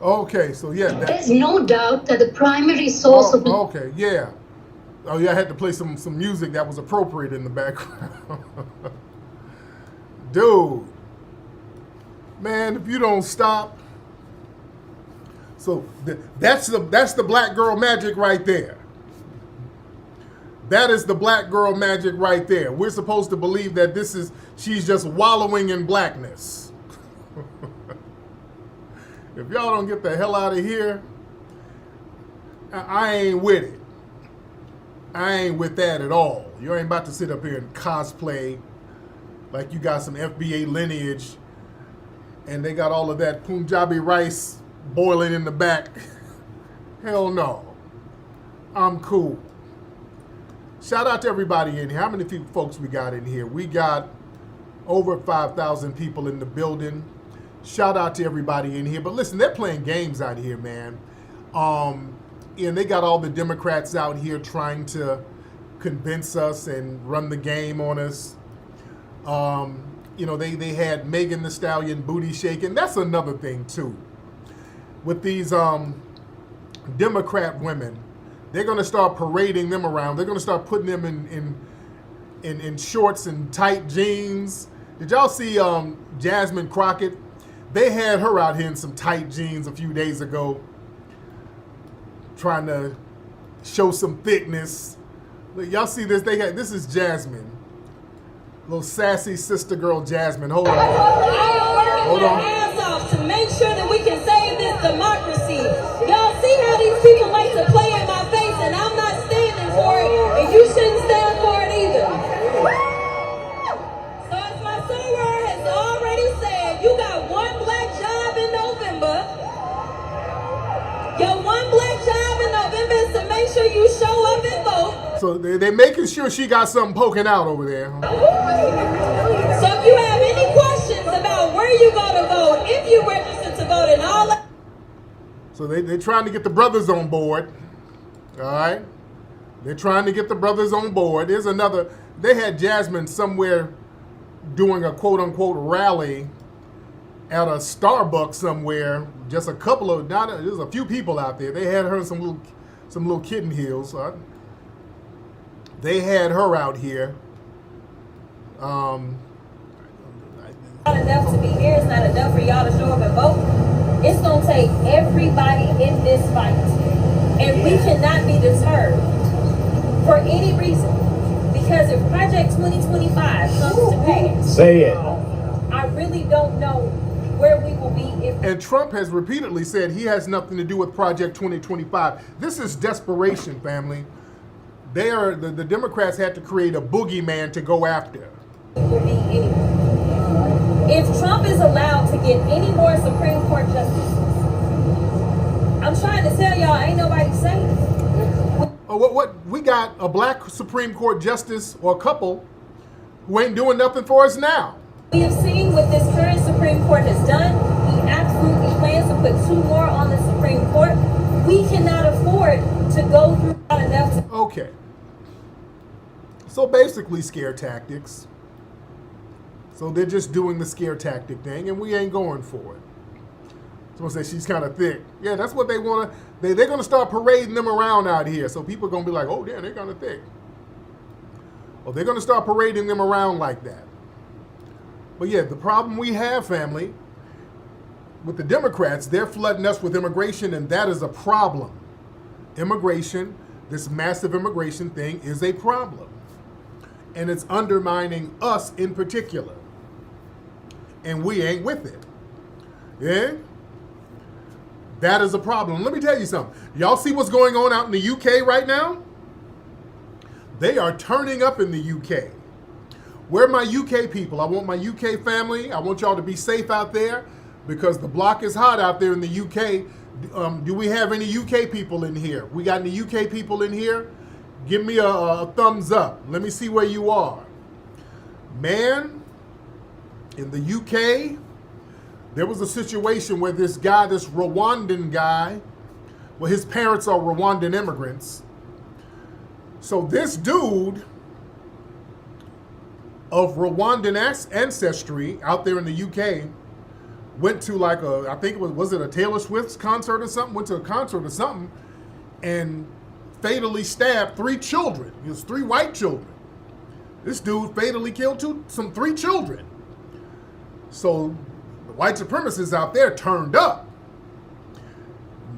Okay, so yeah. There's no doubt that the primary source of... Okay, yeah. Oh yeah, I had to play some music that was appropriate in the background. Dude, Man, if you don't stop. So that's the black girl magic right there. That is the black girl magic right there. We're supposed to believe that she's just wallowing in blackness. If y'all don't get the hell out of here, I ain't with it. I ain't with that at all. You ain't about to sit up here and cosplay like you got some FBA lineage and they got all of that Punjabi rice boiling in the back. Hell no. I'm cool. Shout out to everybody in here. How many folks we got in here? We got over 5,000 people in the building. Shout out to everybody in here. But listen, they're playing games out here, man. And they got all the Democrats out here trying to convince us and run the game on us. They had Megan Thee Stallion booty shaking. That's another thing too. With these Democrat women, they're going to start parading them around. They're going to start putting them in shorts and tight jeans. Did y'all see Jasmine Crockett? They had her out here in some tight jeans a few days ago, trying to show some thickness. Y'all see this? This is Jasmine. Little sassy sister girl Jasmine. Hold on. Hold on. Ass off to make sure that we can save this democracy. Y'all see how these people like to play in my face, and I'm not standing for it, and you shouldn't stand for it either. So as my soror has already said, you got one black job in November. Your one black job in November is to make sure you show up and vote. So they're making sure she got something poking out over there. So if you have any questions about where you go to vote, if you register to vote and all that. So they're trying to get the brothers on board. All right? They're trying to get the brothers on board. There's another. They had Jasmine somewhere doing a quote-unquote rally at a Starbucks somewhere. Just a couple of, there's a few people out there. They had her in some little kitten heels. They had her out here. Not enough to be here. It's not enough for y'all to show up and vote. It's going to take everybody in this fight. And we cannot be deterred for any reason. Because if Project 2025 comes to pass, say it. I really don't know where we will be if. And Trump has repeatedly said he has nothing to do with Project 2025. This is desperation, family. The Democrats had to create a boogeyman to go after. Will be anyway. If Trump is allowed to get any more Supreme Court justices, I'm trying to tell y'all, ain't nobody safe. Oh, what? We got a black Supreme Court justice or a couple who ain't doing nothing for us now. We have seen what this current Supreme Court has done. He absolutely plans to put 2 more on the Supreme Court. We cannot afford to go through enough to. Okay. So basically scare tactics. So they're just doing the scare tactic thing, and we ain't going for it. Someone says she's kind of thick. Yeah, that's what they want to. They're going to start parading them around out here. So people are going to be like, oh, damn, they're kind of thick. Well, they're going to start parading them around like that. But yeah, the problem we have, family, with the Democrats, they're flooding us with immigration, and that is a problem. Immigration, this massive immigration thing, is a problem. And it's undermining us in particular. And we ain't with it. Yeah? That is a problem. Let me tell you something. Y'all see what's going on out in the UK right now? They are turning up in the UK. Where are my UK people? I want my UK family. I want y'all to be safe out there because the block is hot out there in the UK. Do we have any UK people in here? We got any UK people in here? Give me a thumbs up. Let me see where you are. Man, in the UK, there was a situation where this guy, this Rwandan guy, well, his parents are Rwandan immigrants. So this dude of Rwandan ancestry out there in the UK went to like I think it was it a Taylor Swift concert or something? Went to a concert or something and fatally stabbed 3 children. It was 3 white children. This dude fatally killed 3 children. So white supremacists out there turned up.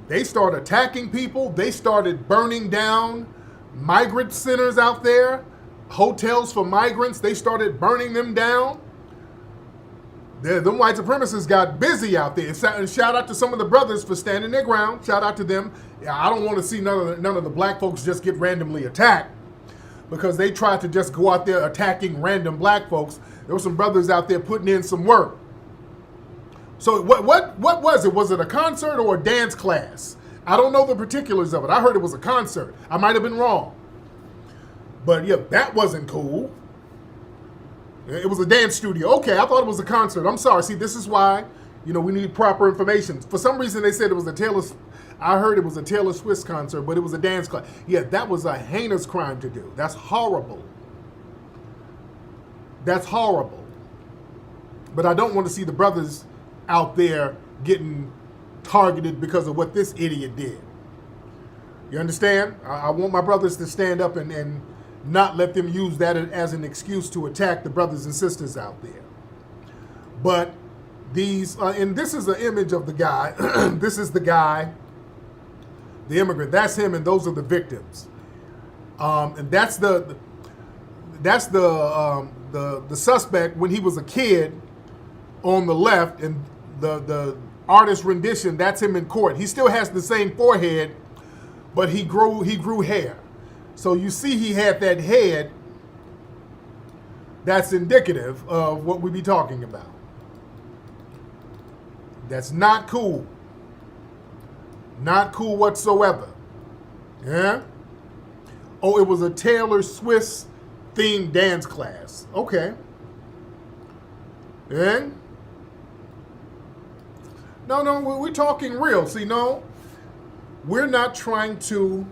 They started attacking people. They started burning down migrant centers out there, hotels for migrants. They started burning them down. Them white supremacists got busy out there. And shout out to some of the brothers for standing their ground. Shout out to them. I don't want to see none of the black folks just get randomly attacked, because they tried to just go out there attacking random black folks. There were some brothers out there putting in some work. So what was it? Was it a concert or a dance class? I don't know the particulars of it. I heard it was a concert. I might have been wrong. But yeah, that wasn't cool. It was a dance studio. Okay, I thought it was a concert. I'm sorry. See, this is why, we need proper information. For some reason, they said it was I heard it was a Taylor Swift concert, but it was a dance class. Yeah, that was a heinous crime to do. That's horrible. That's horrible. But I don't want to see the brothers out there getting targeted because of what this idiot did. You understand? I want my brothers to stand up and not let them use that as an excuse to attack the brothers and sisters out there. But these, and this is an image of the guy. This is the guy, the immigrant. That's him, and those are the victims. And that's the suspect when he was a kid on the left, and the artist rendition, that's him in court. He still has the same forehead, but he grew hair. So you see he had that head that's indicative of what we be talking about. That's not cool. Not cool whatsoever. Yeah? Oh, it was a Taylor Swift themed dance class. Okay. Yeah? No, we're talking real. See, no, we're not trying to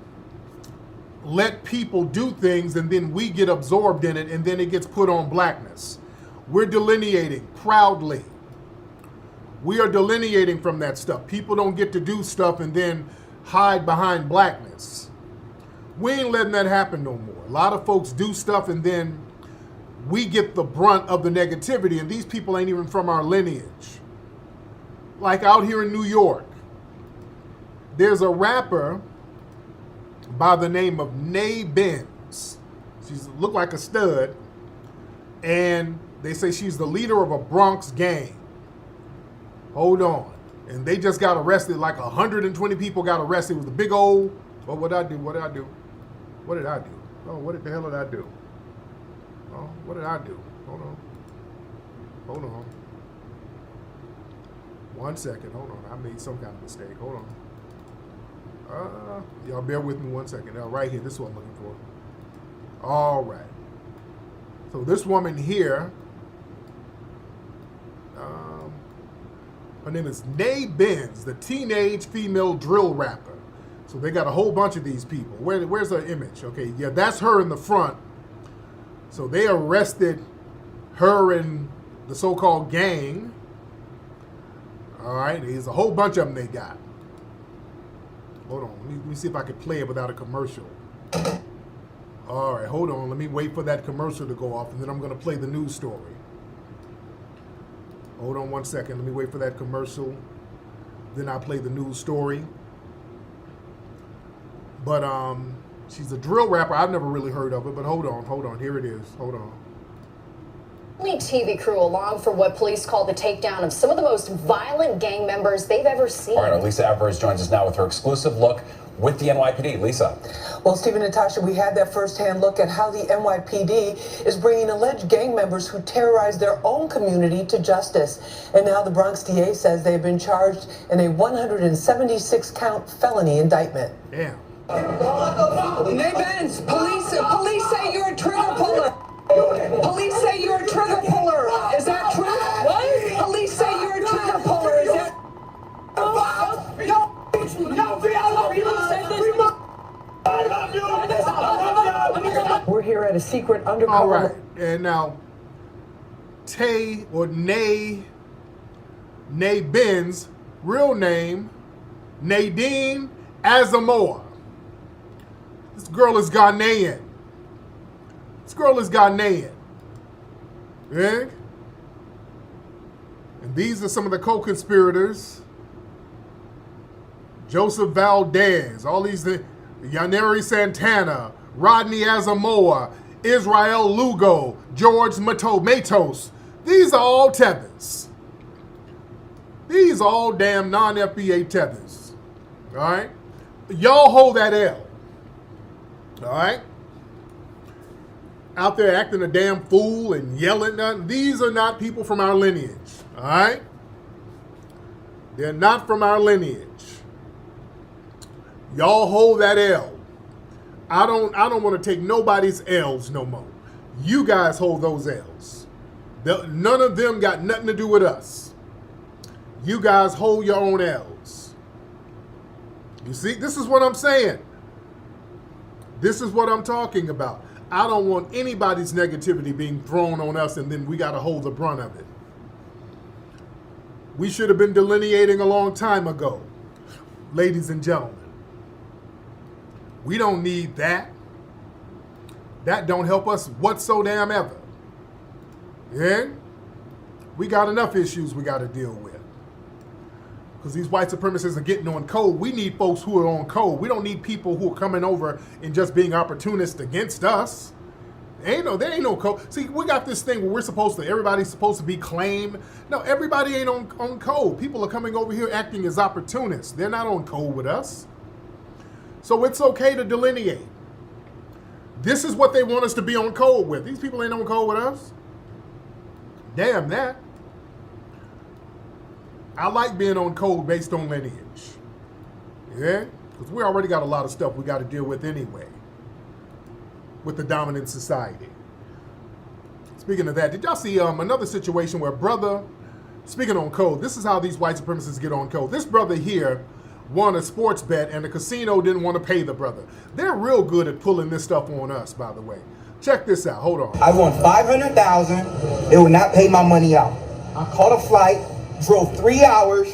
let people do things and then we get absorbed in it and then it gets put on blackness. We're delineating proudly. We are delineating from that stuff. People don't get to do stuff and then hide behind blackness. We ain't letting that happen no more. A lot of folks do stuff and then we get the brunt of the negativity, and these people ain't even from our lineage. Like out here in New York, there's a rapper by the name of Nay Benz. She's looked like a stud, and they say she's the leader of a Bronx gang. Hold on. And they just got arrested, like 120 people got arrested. It was the big old, oh, what did I do? Oh, what the hell did I do? Oh, what did I do? Hold on. 1 second, hold on. I made some kind of mistake. Hold on. Y'all bear with me 1 second. Now, right here, this is what I'm looking for. All right. So this woman here, her name is Nay Benz, the teenage female drill rapper. So they got a whole bunch of these people. Where's her image? Okay, yeah, that's her in the front. So they arrested her and the so-called gang. All right, there's a whole bunch of them they got. Hold on, let me see if I can play it without a commercial. All right, hold on, let me wait for that commercial to go off, and then I'm gonna play the news story. Hold on 1 second, let me wait for that commercial, then I'll play the news story. But she's a drill rapper. I've never really heard of it, but hold on, here it is, hold on. TV crew along for what police call the takedown of some of the most violent gang members they've ever seen. All right, Lisa Evers joins us now with her exclusive look with the NYPD. Lisa. Well, Stephen, Natasha, we had that firsthand look at how the NYPD is bringing alleged gang members who terrorize their own community to justice. And now the Bronx DA says they've been charged in a 176-count felony indictment. Yeah. Nay Benz, police say you're a trigger puller. Police say you're a trigger puller. Is that true? What? Police say you're a trigger puller. Is that? We're here at a secret undercover. All right, and now Nay Benz, real name Nadine Asamoah. This girl is Ghanaian. Yeah? And these are some of the co-conspirators. Joseph Valdez, all these, Yaneri Santana, Rodney Asamoah, Israel Lugo, George Matos. These are all tethers. These are all damn non-FBA tethers. All right? Y'all hold that L. All right? Out there acting a damn fool and yelling. These are not people from our lineage. All right? They're not from our lineage. Y'all hold that L. I don't want to take nobody's L's no more. You guys hold those L's. None of them got nothing to do with us. You guys hold your own L's. You see, this is what I'm saying. This is what I'm talking about. I don't want anybody's negativity being thrown on us and then we got to hold the brunt of it. We should have been delineating a long time ago, ladies and gentlemen. We don't need that. That don't help us whatsoever. Yeah? We got enough issues we got to deal with. Because these white supremacists are getting on code. We need folks who are on code. We don't need people who are coming over and just being opportunists against us. There ain't no code. See, we got this thing where everybody's supposed to be claimed. No, everybody ain't on code. People are coming over here acting as opportunists. They're not on code with us. So it's okay to delineate. This is what they want us to be on code with. These people ain't on code with us. Damn that. I like being on code based on lineage. Yeah? Because we already got a lot of stuff we got to deal with anyway. With the dominant society. Speaking of that, did y'all see another situation where speaking on code, this is how these white supremacists get on code. This brother here won a sports bet and the casino didn't want to pay the brother. They're real good at pulling this stuff on us, by the way. Check this out. Hold on. I won $500,000. They would not pay my money out. I caught a flight, drove 3 hours,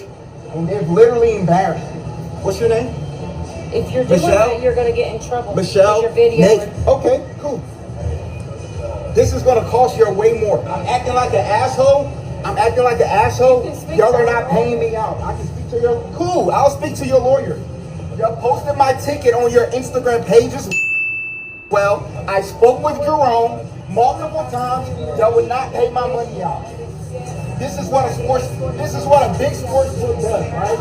and they've literally embarrassed me. What's your name? If you're doing that, you're going to get in trouble. Michelle? Your video. Okay, cool. This is going to cost you way more. I'm acting like an asshole. Y'all are not paying me out. I can speak to your... Cool, I'll speak to your lawyer. Y'all posted my ticket on your Instagram pages. Well, I spoke with Jerome multiple times. Y'all would not pay my money out. This is what a big sports book does, right?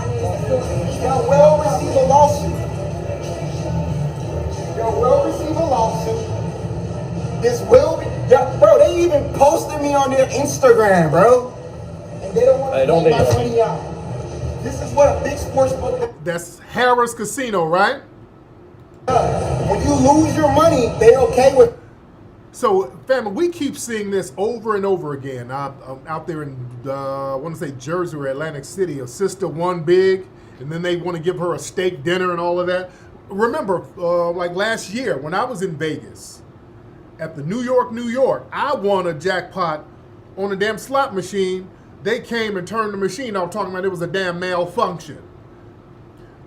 Y'all will receive a lawsuit. This will be, bro, they even posted me on their Instagram, bro. And they don't want to pay my money out. This is what a big sports book does. That's Harrah's Casino, right? When you lose your money, they okay with. So, family, we keep seeing this over and over again. Out there in, I want to say Jersey or Atlantic City, a sister won big, and then they want to give her a steak dinner and all of that. Remember, like last year when I was in Vegas at the New York, I won a jackpot on a damn slot machine. They came and turned the machine off, talking about it was a damn malfunction.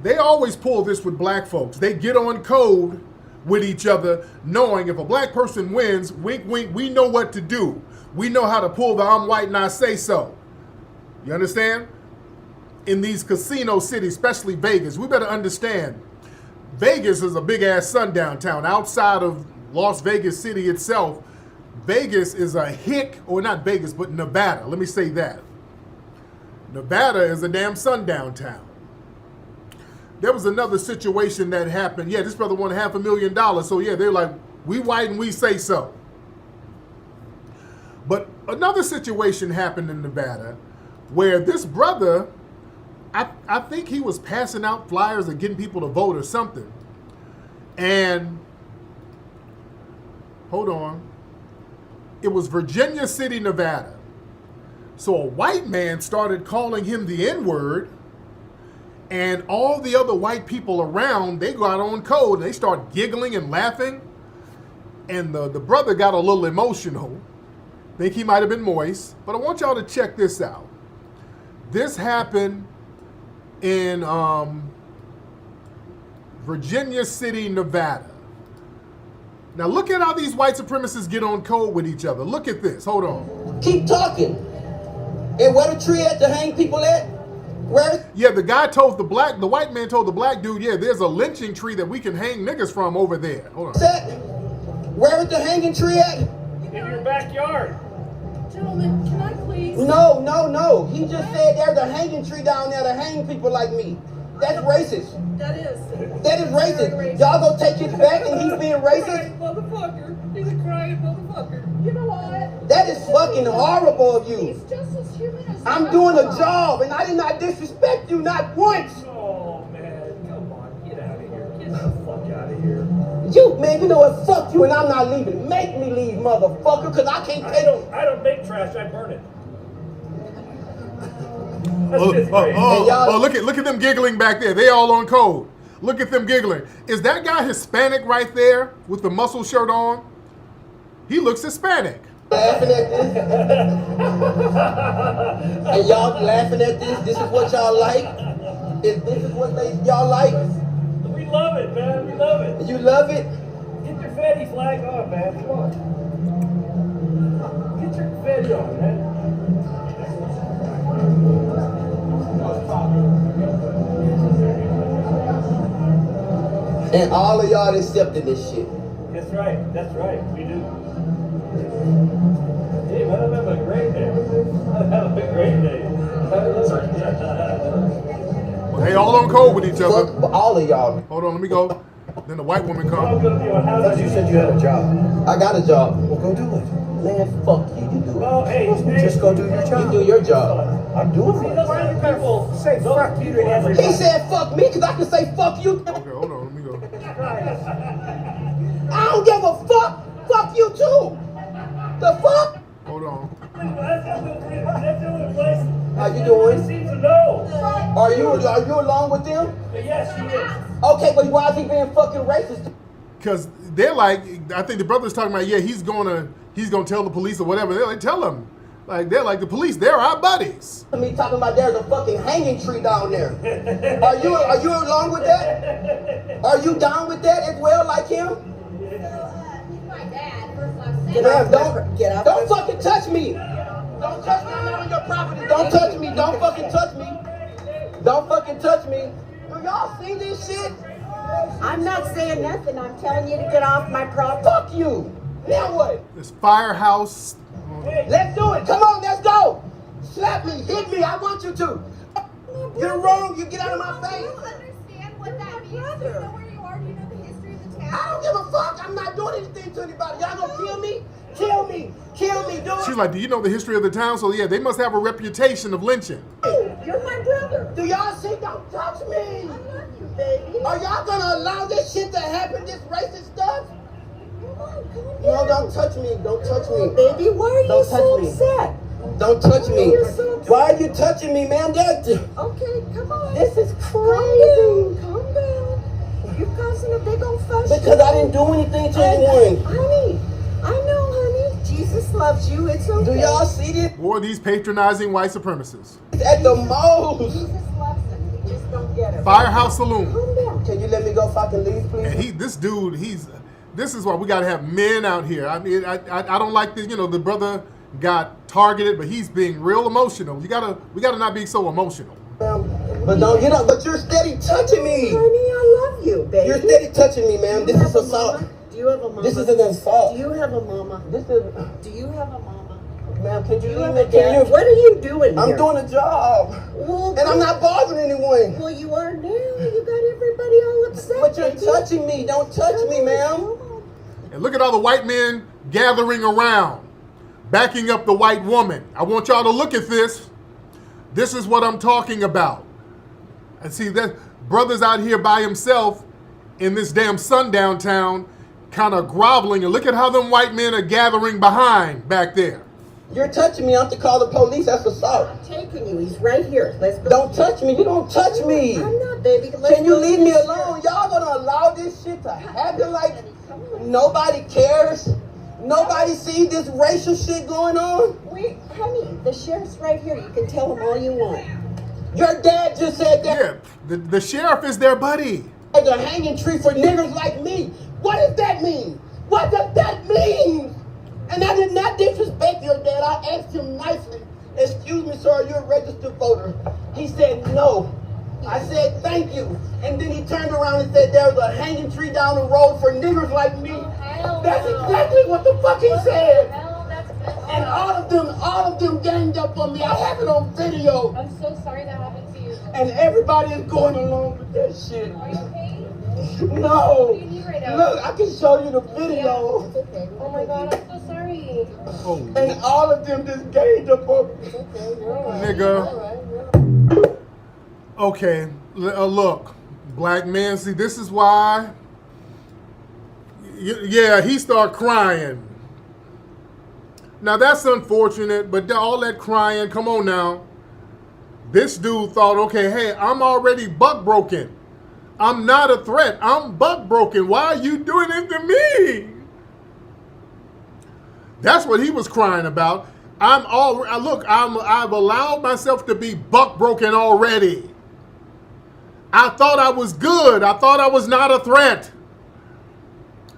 They always pull this with black folks. They get on code with each other, knowing if a black person wins, wink, wink, we know what to do. We know how to pull the I'm white and I say so. You understand? In these casino cities, especially Vegas, we better understand, Vegas is a big-ass sundown town. Outside of Las Vegas City itself, Vegas is a hick, or not Vegas, but Nevada. Let me say that. Nevada is a damn sundown town. There was another situation that happened. Yeah, this brother won $500,000. So yeah, they're like, we white and we say so. But another situation happened in Nevada where this brother, I think he was passing out flyers and getting people to vote or something. And, hold on. It was Virginia City, Nevada. So a white man started calling him the N-word. And all the other white people around, they got on code. They start giggling and laughing. And the brother got a little emotional. Think he might have been moist. But I want y'all to check this out. This happened in Virginia City, Nevada. Now look at how these white supremacists get on code with each other. Look at this. Hold on. Keep talking. And where the tree at to hang people at? Where? Yeah, the white man told the black dude, yeah, there's a lynching tree that we can hang niggas from over there. Hold on. Where is the hanging tree at? In your backyard. Gentlemen, can I please? No. He just said there's a hanging tree down there to hang people like me. That's racist. That is. That is racist. Y'all gonna take his back and he's being racist? Motherfucker. He's a crying motherfucker. You know what? That is fucking horrible of you. He's just as human as I'm doing a job and I did not disrespect you not once. Oh, man. Come on. Get out of here. Get the fuck out of here. Man, you know what? Fuck you and I'm not leaving. Make me leave, motherfucker, because I can't take it. I don't make trash. I burn it. Look at them giggling back there. They all on code. Look at them giggling. Is that guy Hispanic right there with the muscle shirt on? He looks Hispanic. Laughing at this? And y'all laughing at this? This is what y'all like? This is what y'all like? We love it, man. We love it. You love it? Get your fatty flag on, man. Come on. Get your fatty on, man. And all of y'all accepting this shit. That's right. That's right. We do. Hey, man, I'm having a great day. I'm having a great day. They all on code with each other. Fuck all of y'all. Hold on, let me go. Then the white woman comes. I thought you said you had a job. I got a job. Well, go do it. Man, fuck you. You do it. Well, hey, Just go do your job. You do your job. I'm doing it. Why do people say fuck you to everybody? He said fuck me because I can say fuck you. Okay, hold on, let me go. I don't give a fuck. Fuck you too. The fuck? Hold on. How you doing? Seems to know. Are you along with them? Yes, she is. Okay, but why is he being fucking racist? Because they're like, I think the brother's talking about, yeah, he's gonna tell the police or whatever. They tell him. Like, they're like the police, they're our buddies. Me talking about there's a fucking hanging tree down there. Are you along with that? Are you down with that as well, like him? Don't fucking touch me. Don't touch me. I'm not on your property. Don't touch me. Don't fucking touch me. Don't fucking touch me. Do y'all see this shit? I'm not saying nothing. I'm telling you to get off my property. Fuck you. Now what? This firehouse. Let's do it. Come on, let's go. Slap me. Hit me. I want you to. You're wrong. You get out of my face. I don't understand what that means. Do you know where you are? Do you know the history of the town? I don't give a fuck. I'm not doing anything to anybody. Y'all gonna kill me? Kill me. Kill me. Do it. She's like, do you know the history of the town? So yeah, they must have a reputation of lynching. You're my brother. Do y'all see? Don't touch me. I love you, baby. Are y'all gonna allow this shit to happen? This racist stuff? Come on, calm down. No, don't touch me. Don't touch me. Baby, why are you so upset? Don't touch me. You're so upset. Why are you touching me, man? Okay, come on. This is crazy. Calm down. You're causing a big old fuss. Because I didn't do anything to anyone. Honey, I know, honey. Jesus loves you. It's okay. Do y'all see this? Or these patronizing white supremacists. At the most. Jesus loves him. You just don't get it. Firehouse Saloon. Calm down. Can you let me go fucking leave, please? And this is why we gotta have men out here. I mean, I don't like this, the brother got targeted, but he's being real emotional. We gotta not be so emotional. But don't get up. But you're steady touching me. Honey, I love you, baby. You're steady touching me, ma'am. This is assault. Do you have a mama? This is an assault. Do you have a mama? This is. Do you have a mama? Ma'am, can you Do you leave have me? a dad? What are you doing here? I'm doing a job. Well, and I'm not bothering anyone. Well, you are now. You got everybody all upset. But you're baby. touching me. Don't touch me, ma'am. And look at all the white men gathering around, backing up the white woman. I want y'all to look at this. This is what I'm talking about. And see, that brother's out here by himself in this damn sundown town, kind of groveling. And look at how them white men are gathering behind back there. You're touching me. I have to call the police. That's assault. I'm taking you. He's right here. Let's go. Don't touch me. You don't touch me. I'm not, baby. Can you leave me alone? Y'all gonna allow this shit to happen like nobody cares? Nobody see this racial shit going on? Wait, honey, the sheriff's right here. You can tell him all you want. Your dad just said that. Yeah, the sheriff is their buddy. There's a hanging tree for niggers like me. What does that mean? What does that mean? And I did not disrespect your dad. I asked him nicely. Excuse excuse me, sir, you're a registered voter. He said, no. I said, thank you. And then he turned around and said, there's a hanging tree down the road for niggers like me. That's exactly what the fuck he said. And all of them ganged up on me. I have it on video. I'm so sorry that happened to you. And everybody is going along with that shit. Are you okay? No. What do you need right now? Look, I can show you the video. Oh my god, I'm so sorry. And all of them just ganged up on me. Nigga. Okay, look, black men, see, this is why, yeah, he started crying. Now, that's unfortunate, but all that crying, come on now. This dude thought, okay, hey, I'm already buck broken. I'm not a threat. I'm buck broken. Why are you doing it to me? That's what he was crying about. I've allowed myself to be buck broken already. I thought I was good. I thought I was not a threat.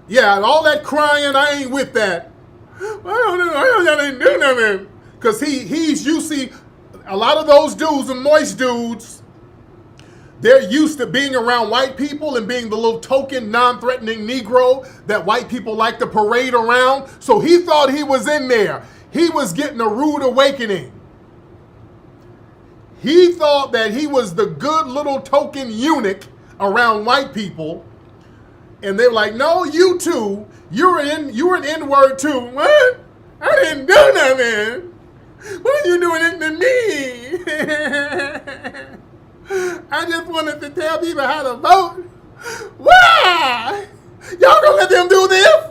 Yeah, all that crying, I ain't with that. I didn't do nothing. Because you see, a lot of those dudes, the moist dudes, they're used to being around white people and being the little token, non-threatening Negro that white people like to parade around. So he thought he was in there. He was getting a rude awakening. He thought that he was the good little token eunuch around white people. And they were like, no, you too. You're an N-word too. What? I didn't do nothing. What are you doing it to me? I just wanted to tell people how to vote. Why? Y'all gonna let them do this?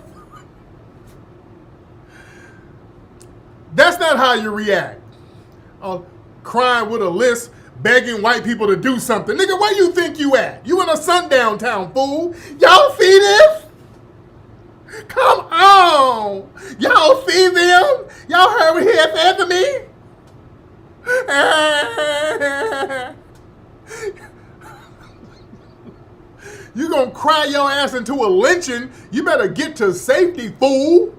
That's not how you react. Crying with a list, begging white people to do something. Nigga, where you think you at? You in a sundown town, fool. Y'all see this? Come on. Y'all see them? Y'all heard what he had said to me? You gonna cry your ass into a lynching. You better get to safety, fool.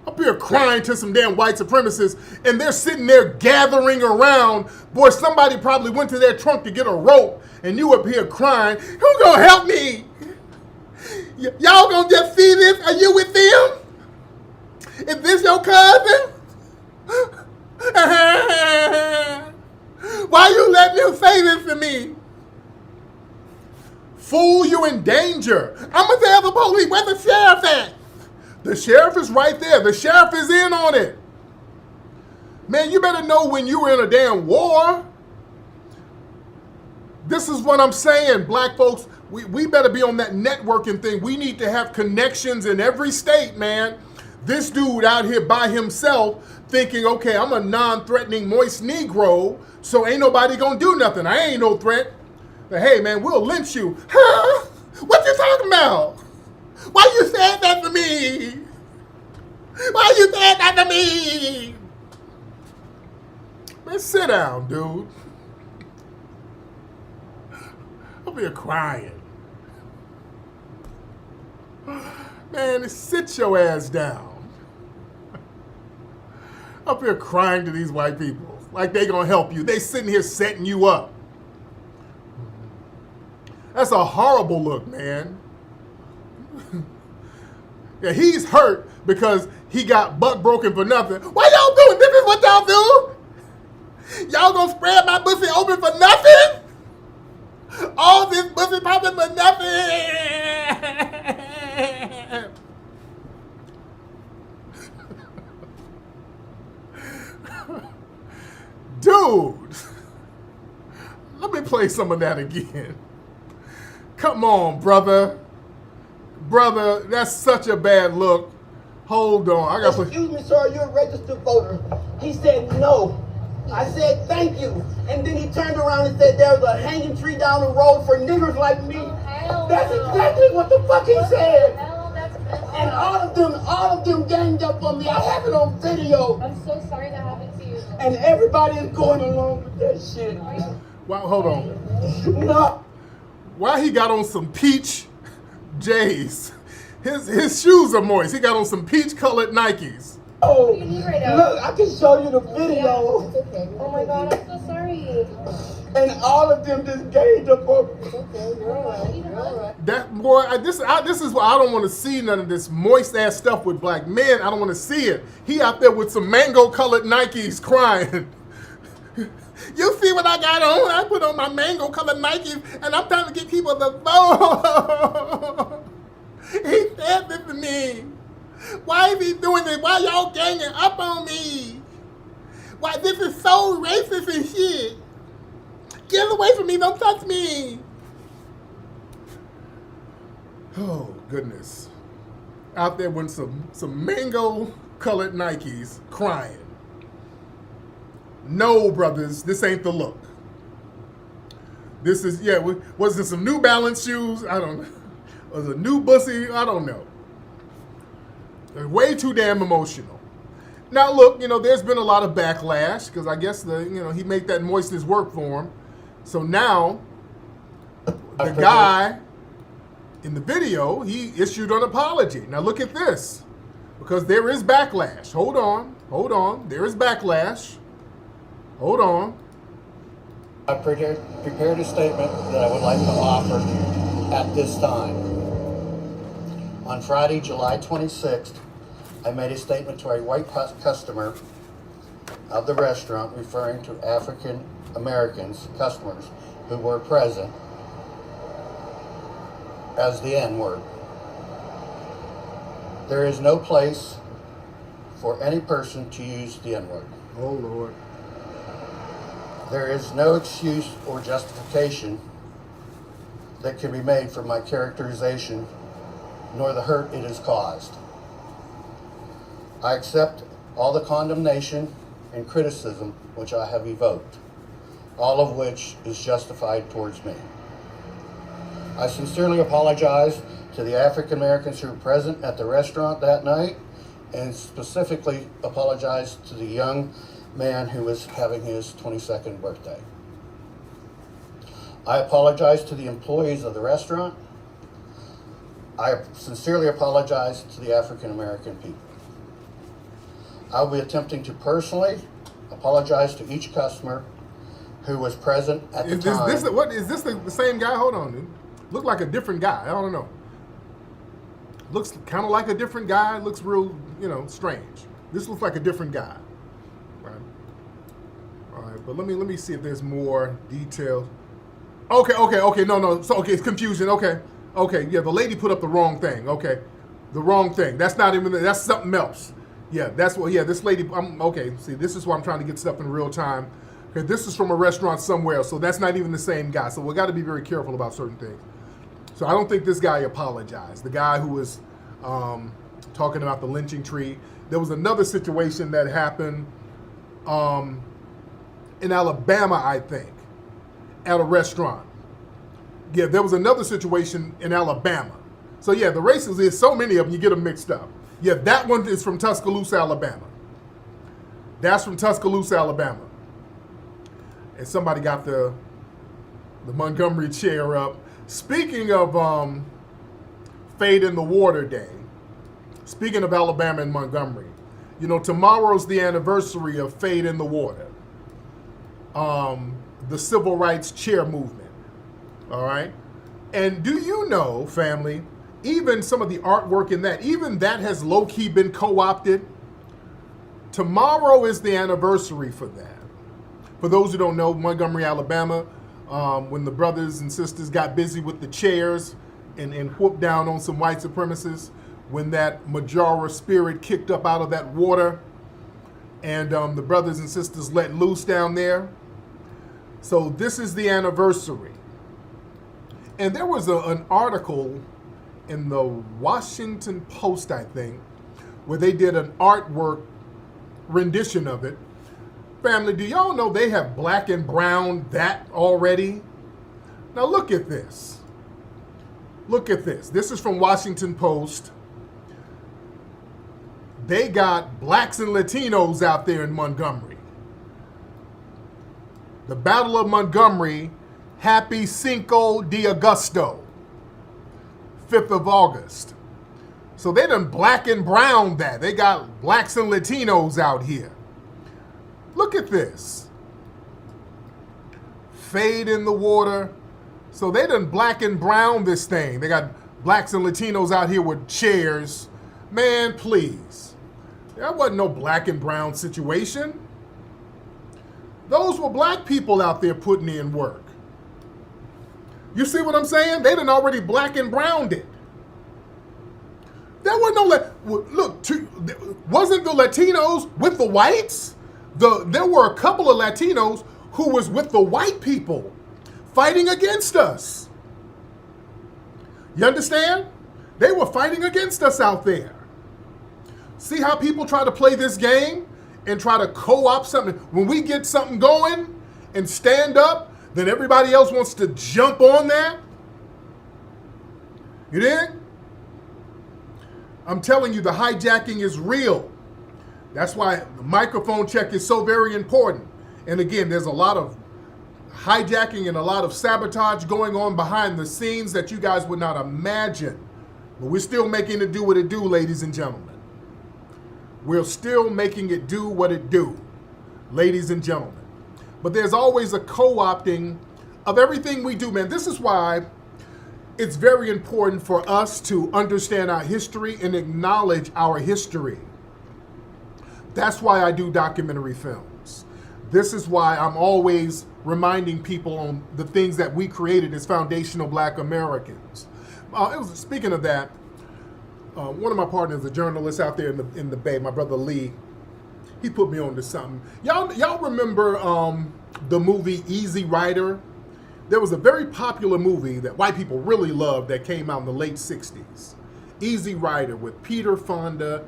Up here crying to some damn white supremacists, and they're sitting there gathering around. Boy, somebody probably went to their trunk to get a rope, and you up here crying. Who gonna help me? Y'all gonna just see this? Are you with them? Is this your cousin? Why you letting them say this to me? Fool, you in danger. I'm gonna tell the police, where the sheriff at? The sheriff is right there. The sheriff is in on it. Man, you better know when you were in a damn war. This is what I'm saying, black folks. We better be on that networking thing. We need to have connections in every state, man. This dude out here by himself thinking, okay, I'm a non-threatening moist Negro, so ain't nobody gonna do nothing. I ain't no threat. But hey, man, we'll lynch you. Huh? What you talking about? Why you said that to me? Why you said that to me? Man, sit down, dude. I'll be crying. Man, sit your ass down. Up here crying to these white people like they gonna help you. They sitting here setting you up. That's a horrible look, man. Yeah, he's hurt because he got buck broken for nothing. Why y'all doing? This is what y'all do? Y'all gonna spread my pussy open for nothing? All this pussy popping for nothing? Dude, let me play some of that again. Come on, brother. Brother, that's such a bad look. Hold on. I got. Excuse me, sir, you're a registered voter. He said no. I said thank you. And then he turned around and said there's a hanging tree down the road for niggers like me. That's exactly what the fuck he said. And all of them ganged up on me. I have it on video. I'm so sorry that happened to you. And everybody is going along with that shit. Wow, hold on. No. Why he got on some peach J's? His shoes are moist. He got on some peach colored Nikes. Oh, What do you need right now? look, I can show you the video. Oh my God, I'm so sorry. And all of them just gave the book. That boy, this is why I don't want to see none of this moist ass stuff with black men. I don't want to see it. He out there with some mango colored Nikes crying. You see what I got on? I put on my mango colored Nikes and I'm trying to get people to vote. He said this to me. Why is he doing this? Why y'all ganging up on me? Why this is so racist and shit. Get away from me, don't touch me. Oh, goodness. Out there with some mango colored Nikes crying. No, brothers, this ain't the look. This is, was it some New Balance shoes? I don't know. Was it a new bussy? I don't know. They're way too damn emotional. Now, look, there's been a lot of backlash because I guess he made that moistness work for him. So now, the guy in the video, he issued an apology. Now look at this, because there is backlash. Hold on. There is backlash. Hold on. I prepared a statement that I would like to offer at this time. On Friday, July 26th, I made a statement to a white customer of the restaurant referring to African Americans, customers who were present, as the N-word. There is no place for any person to use the N-word. Oh, Lord. There is no excuse or justification that can be made for my characterization, nor the hurt it has caused. I accept all the condemnation and criticism which I have evoked, all of which is justified towards me. I sincerely apologize to the African Americans who were present at the restaurant that night, and specifically apologize to the young man who was having his 22nd birthday. I apologize to the employees of the restaurant. I sincerely apologize to the African American people. I will be attempting to personally apologize to each customer who was present at the time. Is this the same guy? Hold on, dude. Look like a different guy. I don't know. Looks kind of like a different guy. Looks real, strange. This looks like a different guy. Right. All right, but let me see if there's more detail. Okay. No. So okay, it's confusion. Okay. Yeah, the lady put up the wrong thing. Okay, the wrong thing. That's not even. That's something else. Yeah, that's what. Yeah, this lady. Okay. See, this is why I'm trying to get stuff in real time. Okay, this is from a restaurant somewhere, so that's not even the same guy. So we got to be very careful about certain things. So I don't think this guy apologized. The guy who was talking about the lynching tree. There was another situation that happened in Alabama, I think, at a restaurant. Yeah, there was another situation in Alabama. So yeah, the races, there's so many of them, you get them mixed up. Yeah, that one is from Tuscaloosa, Alabama. That's from Tuscaloosa, Alabama. And somebody got the Montgomery chair up. Speaking of Fade in the Water Day, speaking of Alabama and Montgomery, tomorrow's the anniversary of Fade in the Water, the civil rights chair movement, all right? And do you know, family, even some of the artwork in that, even that has low-key been co-opted. Tomorrow is the anniversary for that. For those who don't know, Montgomery, Alabama, when the brothers and sisters got busy with the chairs and whooped down on some white supremacists, when that Majora spirit kicked up out of that water and the brothers and sisters let loose down there. So this is the anniversary. And there was an article in the Washington Post, I think, where they did an artwork rendition of it. Family, do y'all know they have black and brown that already? Now look at this. Look at this. This is from Washington Post. They got blacks and Latinos out there in Montgomery. The Battle of Montgomery, happy Cinco de Agosto, 5th of August. So they done black and brown that. They got blacks and Latinos out here. Look at this. Fade in the water. So they done black and brown this thing. They got blacks and Latinos out here with chairs. Man, please. That wasn't no black and brown situation. Those were black people out there putting in work. You see what I'm saying? They done already black and browned it. There wasn't no, look, wasn't the Latinos with the whites? There were a couple of Latinos who was with the white people fighting against us. You understand? They were fighting against us out there. See how people try to play this game and try to co-opt something? When we get something going and stand up, then everybody else wants to jump on that. You dig? I'm telling you, the hijacking is real. That's why the microphone check is so very important. And again, there's a lot of hijacking and a lot of sabotage going on behind the scenes that you guys would not imagine. But we're still making it do what it do, ladies and gentlemen. We're still making it do what it do, ladies and gentlemen. But there's always a co-opting of everything we do, man. This is why it's very important for us to understand our history and acknowledge our history. That's why I do documentary films. This is why I'm always reminding people on the things that we created as foundational Black Americans. Speaking of that, one of my partners, a journalist out there in the Bay, my brother Lee, he put me on to something. Y'all remember the movie Easy Rider? There was a very popular movie that white people really loved that came out in the late 60s. Easy Rider with Peter Fonda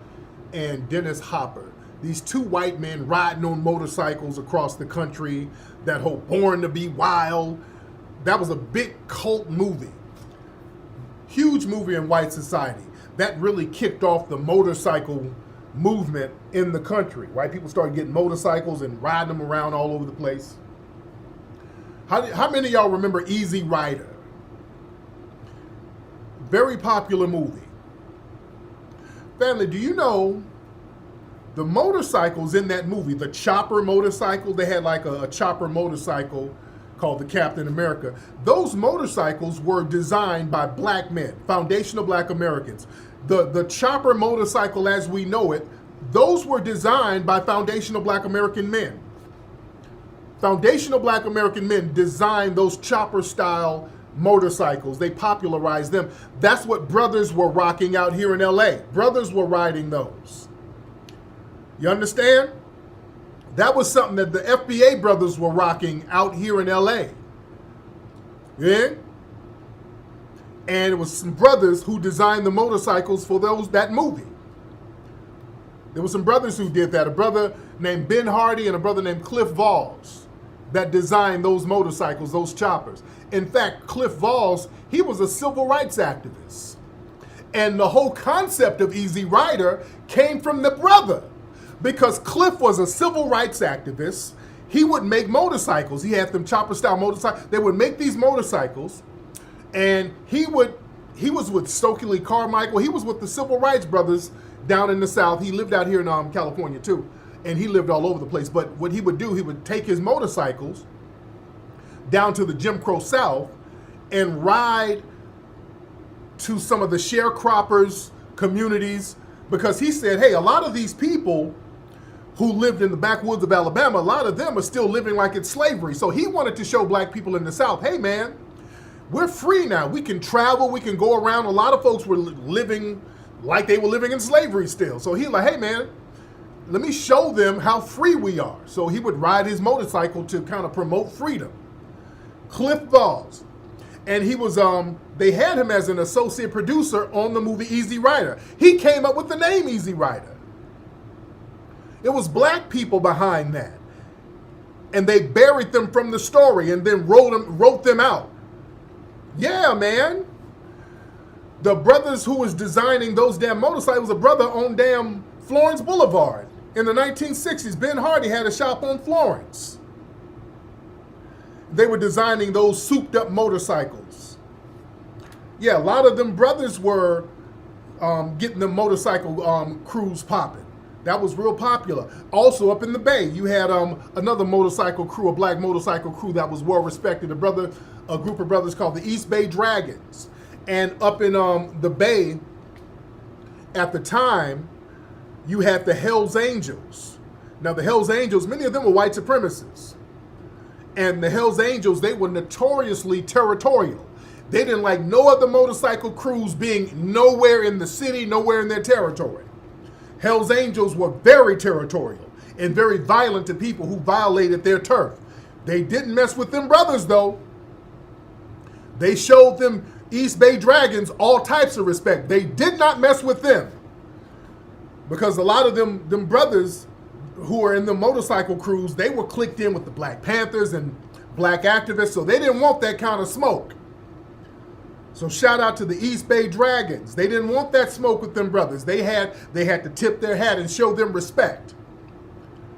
and Dennis Hopper. These two white men riding on motorcycles across the country, that whole Born to Be Wild. That was a big cult movie. Huge movie in white society. That really kicked off the motorcycle movement in the country. White people started getting motorcycles and riding them around all over the place. How many of y'all remember Easy Rider? Very popular movie. Family, do you know the motorcycles in that movie, the chopper motorcycle, they had like a chopper motorcycle called the Captain America. Those motorcycles were designed by black men, foundational Black Americans. The chopper motorcycle as we know it, those were designed by foundational Black American men. Foundational Black American men designed those chopper style motorcycles. They popularized them. That's what brothers were rocking out here in LA. Brothers were riding those. You understand? That was something that the FBA brothers were rocking out here in LA. Yeah? And it was some brothers who designed the motorcycles for that movie. There were some brothers who did that. A brother named Ben Hardy and a brother named Cliff Valls that designed those motorcycles, those choppers. In fact, Cliff Valls, he was a civil rights activist. And the whole concept of Easy Rider came from the brother. Because Cliff was a civil rights activist, he would make motorcycles. He had them chopper style motorcycles. They would make these motorcycles, and he was with Stokely Lee Carmichael. He was with the civil rights brothers down in the South. He lived out here in California too, and he lived all over the place. But what he would do, he would take his motorcycles down to the Jim Crow South and ride to some of the sharecroppers communities, because he said, hey, a lot of these people who lived in the backwoods of Alabama, a lot of them are still living like it's slavery. So he wanted to show black people in the South, hey man, we're free now. We can travel, we can go around. A lot of folks were living like they were living in slavery still. So he's like, hey man, let me show them how free we are. So he would ride his motorcycle to kind of promote freedom. Cliff Valls. And he was, they had him as an associate producer on the movie Easy Rider. He came up with the name Easy Rider. It was black people behind that. And they buried them from the story and then wrote them out. Yeah, man. The brothers who was designing those damn motorcycles, a brother on damn Florence Boulevard in the 1960s. Ben Hardy had a shop on Florence. They were designing those souped up motorcycles. Yeah, a lot of them brothers were getting the motorcycle crews popping. That was real popular. Also up in the Bay, you had another motorcycle crew, a black motorcycle crew that was well respected. A group of brothers called the East Bay Dragons. And up in the Bay, at the time, you had the Hells Angels. Now the Hells Angels, many of them were white supremacists. And the Hells Angels, they were notoriously territorial. They didn't like no other motorcycle crews being nowhere in the city, nowhere in their territory. Hells Angels were very territorial and very violent to people who violated their turf. They didn't mess with them brothers, though. They showed them East Bay Dragons all types of respect. They did not mess with them. Because a lot of them brothers who were in the motorcycle crews, they were clicked in with the Black Panthers and black activists, so they didn't want that kind of smoke. So shout out to the East Bay Dragons. They didn't want that smoke with them brothers. They had to tip their hat and show them respect.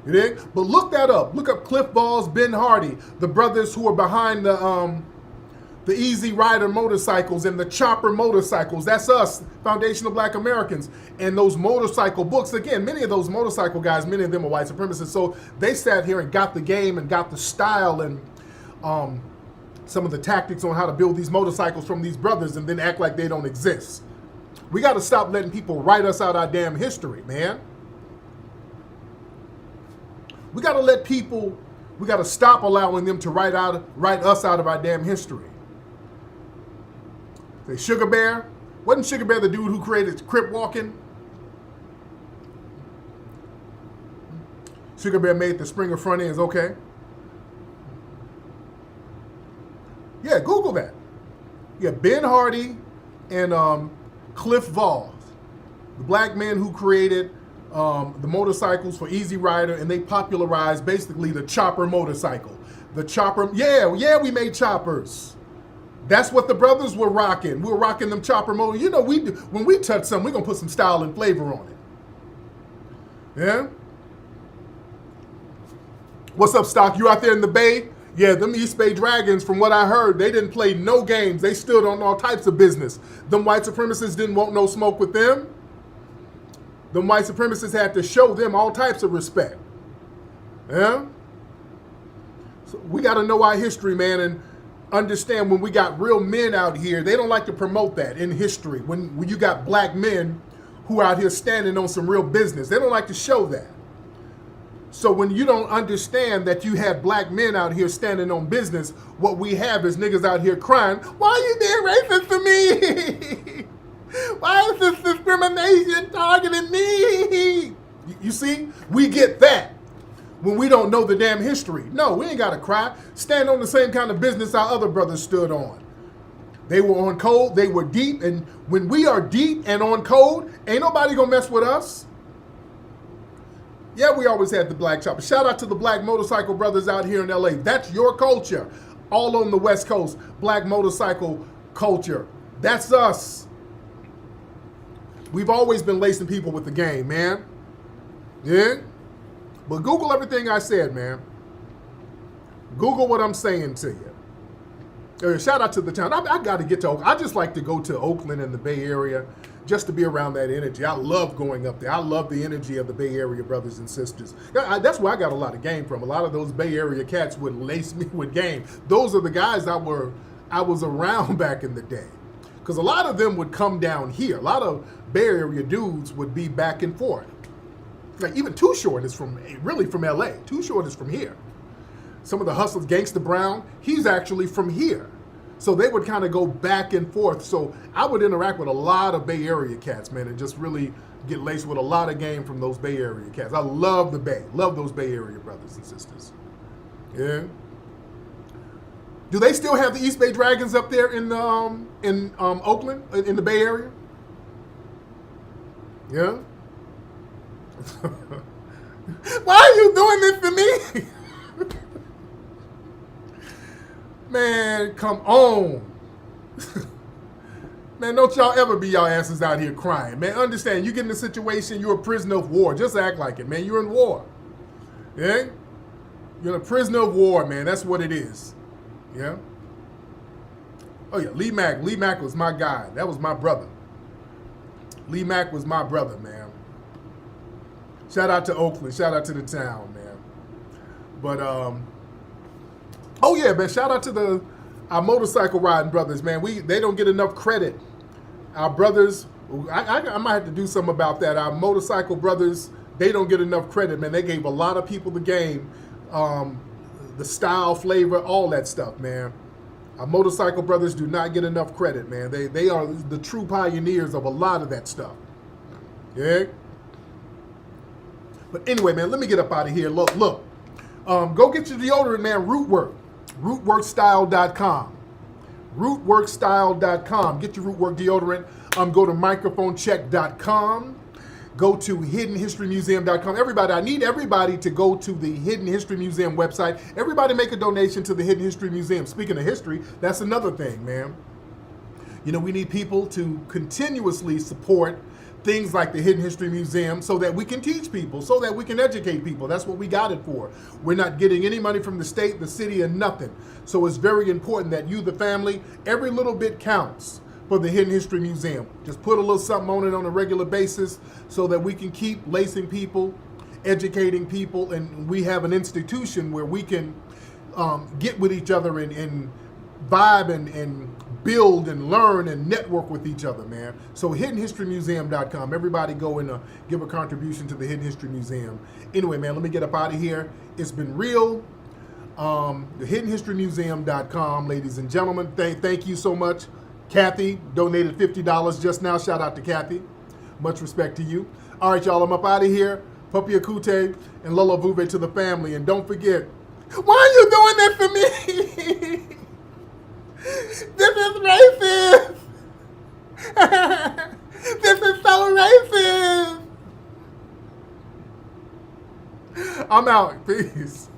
You dig? But look that up. Look up Cliff Balls, Ben Hardy, the brothers who are behind the Easy Rider motorcycles and the Chopper motorcycles. That's us, Foundational Black Americans. And those motorcycle books, again, many of those motorcycle guys, many of them are white supremacists. So they sat here and got the game and got the style and some of the tactics on how to build these motorcycles from these brothers and then act like they don't exist. We got to stop letting people write us out our damn history, man. We got to let people, we got to stop allowing them to write us out of our damn history. Say Sugar Bear, wasn't Sugar Bear the dude who created Crip Walking? Sugar Bear made the Springer front ends, okay. Yeah, Google that. Yeah, Ben Hardy and Cliff Voss, the black men who created the motorcycles for Easy Rider, and they popularized basically the chopper motorcycle. The chopper, yeah, we made choppers. That's what the brothers were rocking. We were rocking them chopper motor. You know, when we touch something, we're gonna put some style and flavor on it. Yeah? What's up, Stock? You out there in the Bay? Yeah, them East Bay Dragons, from what I heard, they didn't play no games. They stood on all types of business. Them white supremacists didn't want no smoke with them. Them white supremacists had to show them all types of respect. Yeah? So we got to know our history, man, and understand when we got real men out here, they don't like to promote that in history. When you got black men who are out here standing on some real business, they don't like to show that. So when you don't understand that you had black men out here standing on business, what we have is niggas out here crying, why are you being racist to me? Why is this discrimination targeting me? You see, we get that when we don't know the damn history. No, we ain't got to cry. Stand on the same kind of business our other brothers stood on. They were on code, they were deep, and when we are deep and on code, ain't nobody gonna mess with us. Yeah, we always had the black chopper. Shout out to the black motorcycle brothers out here in LA. That's your culture. All on the West Coast, black motorcycle culture. That's us. We've always been lacing people with the game, man. Yeah? But Google everything I said, man. Google what I'm saying to you. Shout out to the town. I got to get to Oakland. I just like to go to Oakland and the Bay Area just to be around that energy. I love going up there. I love the energy of the Bay Area brothers and sisters. That's where I got a lot of game from. A lot of those Bay Area cats would lace me with game. Those are the guys I was around back in the day. Because a lot of them would come down here. A lot of Bay Area dudes would be back and forth. Like even Too Short is from LA. Too Short is from here. Some of the hustlers, Gangsta Brown, he's actually from here. So they would kind of go back and forth. So I would interact with a lot of Bay Area cats, man, and just really get laced with a lot of game from those Bay Area cats. I love the Bay. Love those Bay Area brothers and sisters. Yeah. Do they still have the East Bay Dragons up there in Oakland, in the Bay Area? Yeah. Why are you doing this to me? Man, come on. Man, don't y'all ever be y'all asses out here crying. Man, understand, you get in a situation, you're a prisoner of war. Just act like it, man. You're in war. Yeah? You're a prisoner of war, man. That's what it is. Yeah? Oh, yeah, Lee Mack. Lee Mack was my guy. That was my brother. Lee Mack was my brother, man. Shout out to Oakland. Shout out to the town, man. But, oh yeah, man, shout out to our motorcycle riding brothers, man. They don't get enough credit. Our brothers, I might have to do something about that. Our motorcycle brothers, they don't get enough credit, man. They gave a lot of people the game, the style, flavor, all that stuff, man. Our motorcycle brothers do not get enough credit, man. They are the true pioneers of a lot of that stuff. Yeah? But anyway, man, let me get up out of here. Look. Go get your deodorant, man. Rootwork. Rootworkstyle.com. Rootworkstyle.com. Get your Rootwork deodorant. Go to microphonecheck.com. Go to hiddenhistorymuseum.com. Everybody, I need everybody to go to the Hidden History Museum website. Everybody make a donation to the Hidden History Museum. Speaking of history, that's another thing, man. You know, we need people to continuously support things like the Hidden History Museum so that we can teach people, so that we can educate people. That's what we got it for. We're not getting any money from the state, the city, and nothing. So it's very important that you, the family, every little bit counts for the Hidden History Museum. Just put a little something on it on a regular basis so that we can keep lacing people, educating people, and we have an institution where we can get with each other and vibe and build and learn and network with each other, man. So hiddenhistorymuseum.com. Everybody go and give a contribution to the Hidden History Museum. Anyway, man, let me get up out of here. It's been real. The hiddenhistorymuseum.com, ladies and gentlemen. Thank you so much. Kathy donated $50 just now. Shout out to Kathy. Much respect to you. All right, y'all, I'm up out of here. Papi Akute and Lola Vuve to the family. And don't forget, why are you doing that for me? This is racist. This is so racist. I'm out. Peace.